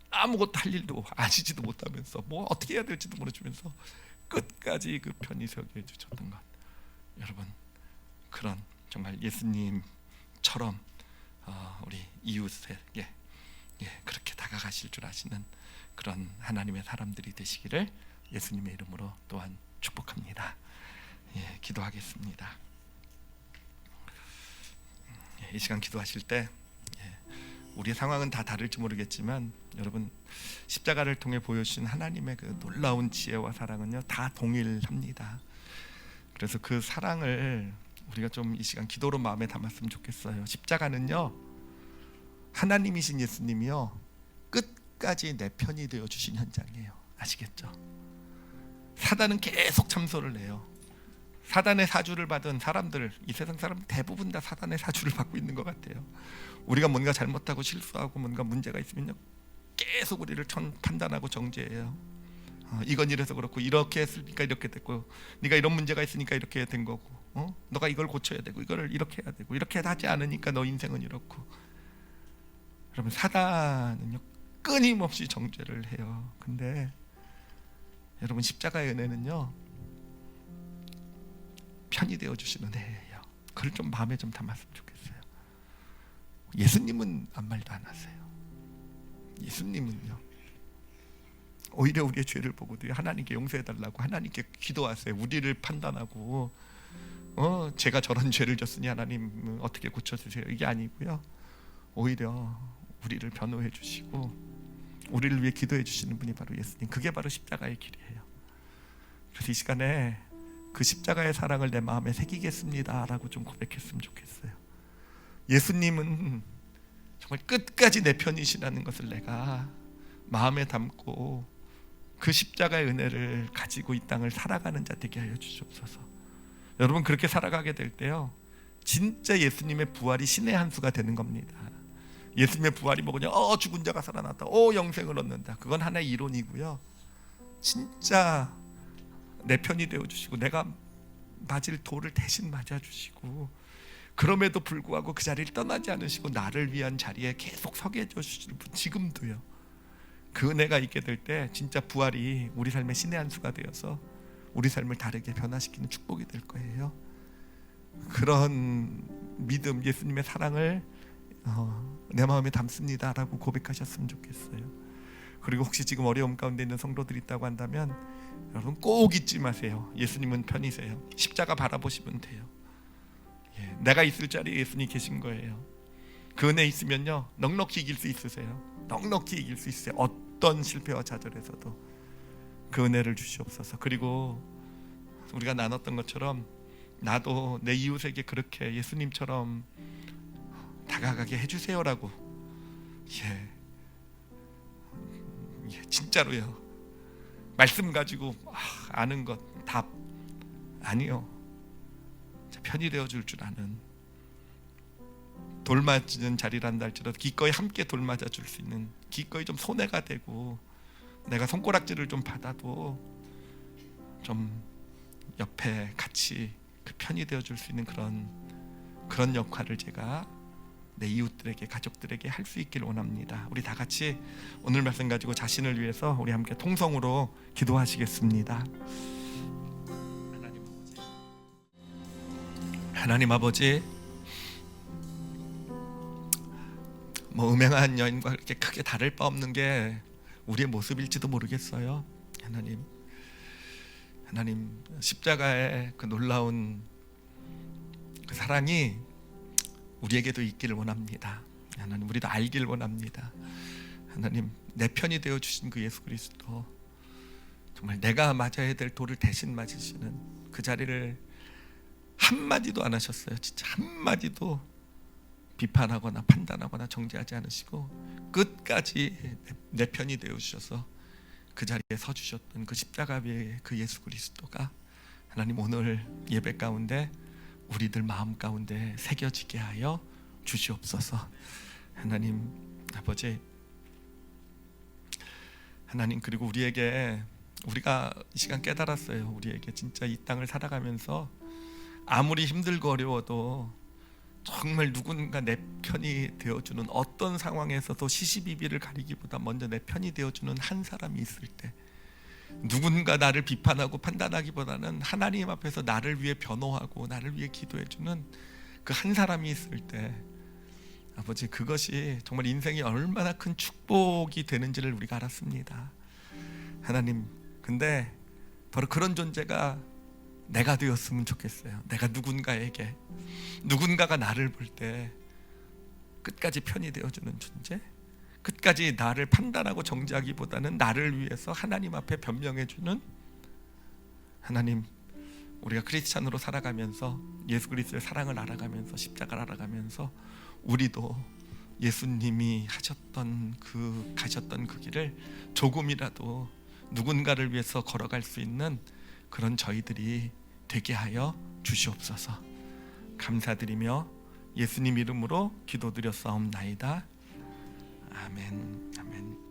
아무것도 할 일도 아시지도 못하면서 뭐 어떻게 해야 될지도 모르시면서 끝까지 그 편히 서게 해주셨던 것. 여러분 그런 정말 예수님처럼 우리 이웃에게 그렇게 다가가실 줄 아시는 그런 하나님의 사람들이 되시기를 예수님의 이름으로 또한 축복합니다. 기도하겠습니다. 이 시간 기도하실 때 우리의 상황은 다 다를지 모르겠지만 여러분 십자가를 통해 보여주신 하나님의 그 놀라운 지혜와 사랑은요 다 동일합니다. 그래서 그 사랑을 우리가 좀 이 시간 기도로 마음에 담았으면 좋겠어요. 십자가는요 하나님이신 예수님이요 끝까지 내 편이 되어 주신 현장이에요. 아시겠죠? 사단은 계속 참소를 해요. 사단의 사주를 받은 사람들, 이 세상 사람 대부분 다 사단의 사주를 받고 있는 것 같아요. 우리가 뭔가 잘못하고 실수하고 뭔가 문제가 있으면요 계속 우리를 판단하고 정죄해요. 이건 이래서 그렇고 이렇게 했으니까 이렇게 됐고 네가 이런 문제가 있으니까 이렇게 된 거고 너가 이걸 고쳐야 되고 이거를 이렇게 해야 되고 이렇게 하지 않으니까 너 인생은 이렇고. 여러분 사단은요 끊임없이 정죄를 해요. 근데 여러분 십자가의 은혜는요 편이 되어 주시는 은혜예요. 그걸 좀 마음에 좀 담았으면 좋겠어요. 예수님은 아무 말도 안 하세요. 예수님은요 오히려 우리의 죄를 보고도 하나님께 용서해 달라고 하나님께 기도하세요. 우리를 판단하고 제가 저런 죄를 졌으니 하나님 어떻게 고쳐주세요 이게 아니고요 오히려 우리를 변호해 주시고 우리를 위해 기도해 주시는 분이 바로 예수님. 그게 바로 십자가의 길이에요. 그래서 이 시간에 그 십자가의 사랑을 내 마음에 새기겠습니다 라고 좀 고백했으면 좋겠어요. 예수님은 정말 끝까지 내 편이시라는 것을 내가 마음에 담고 그 십자가의 은혜를 가지고 이 땅을 살아가는 자 되게 하여 주시옵소서. 여러분 그렇게 살아가게 될 때요 진짜 예수님의 부활이 신의 한 수가 되는 겁니다. 예수님의 부활이 뭐냐? 죽은 자가 살아났다. 영생을 얻는다. 그건 하나의 이론이고요. 진짜 내 편이 되어 주시고 내가 맞을 돌을 대신 맞아 주시고 그럼에도 불구하고 그 자리를 떠나지 않으시고 나를 위한 자리에 계속 서게 해 주시는 분 지금도요. 그 은혜가 있게 될 때 진짜 부활이 우리 삶의 신의 한 수가 되어서 우리 삶을 다르게 변화시키는 축복이 될 거예요. 그런 믿음, 예수님의 사랑을 내 마음에 담습니다 라고 고백하셨으면 좋겠어요. 그리고 혹시 지금 어려움 가운데 있는 성도들이 있다고 한다면 여러분 꼭 잊지 마세요. 예수님은 편이세요. 십자가 바라보시면 돼요. 내가 있을 자리에 예수님 계신 거예요. 그 은혜 있으면요 넉넉히 이길 수 있으세요. 넉넉히 이길 수 있어요. 어떤 실패와 좌절에서도 그 은혜를 주시옵소서. 그리고 우리가 나눴던 것처럼 나도 내 이웃에게 그렇게 예수님처럼 다가가게 해주세요라고 진짜로요 말씀 가지고 아는 것 답 아니요 편이 되어줄 줄 아는 돌맞은 자리란다 할지라도 기꺼이 함께 돌맞아 줄 수 있는 기꺼이 좀 손해가 되고 내가 손가락질을 좀 받아도 좀 옆에 같이 그 편이 되어줄 수 있는 그런 역할을 제가 내 이웃들에게, 가족들에게 할 수 있길 원합니다. 우리 다 같이 오늘 말씀 가지고 자신을 위해서 우리 함께 통성으로 기도하시겠습니다. 하나님 아버지, 뭐 음행한 여인과 그렇게 크게 다를 바 없는 게 우리의 모습일지도 모르겠어요. 하나님 십자가의 그 놀라운 그 사랑이 우리에게도 있기를 원합니다. 하나님, 우리도 알기를 원합니다. 하나님, 내 편이 되어 주신 그 예수 그리스도, 정말 내가 맞아야 될 돌을 대신 맞으시는 그 자리를 한마디도 안 하셨어요. 진짜 한마디도 비판하거나 판단하거나 정죄하지 않으시고 끝까지 내 편이 되어 주셔서 그 자리에 서 주셨던 그 십자가 위에 그 예수 그리스도가 하나님 오늘 예배 가운데 우리들 마음 가운데 새겨지게 하여 주시옵소서. 하나님 아버지, 하나님, 그리고 우리에게, 우리가 이 시간 깨달았어요. 우리에게 진짜 이 땅을 살아가면서 아무리 힘들고 어려워도 정말 누군가 내 편이 되어주는, 어떤 상황에서도 시시비비를 가리기보다 먼저 내 편이 되어주는 한 사람이 있을 때, 누군가 나를 비판하고 판단하기보다는 하나님 앞에서 나를 위해 변호하고 나를 위해 기도해주는 그 한 사람이 있을 때, 아버지, 그것이 정말 인생이 얼마나 큰 축복이 되는지를 우리가 알았습니다. 하나님, 근데 바로 그런 존재가 내가 되었으면 좋겠어요. 내가 누군가에게, 누군가가 나를 볼 때 끝까지 편이 되어주는 존재, 끝까지 나를 판단하고 정죄하기보다는 나를 위해서 하나님 앞에 변명해주는, 하나님, 우리가 크리스찬으로 살아가면서 예수 그리스도의 사랑을 알아가면서 십자가를 알아가면서 우리도 예수님이 하셨던 그, 가셨던 그 길을 조금이라도 누군가를 위해서 걸어갈 수 있는 그런 저희들이 되게 하여 주시옵소서. 감사드리며 예수님 이름으로 기도드렸사옵나이다. 아멘. 아멘.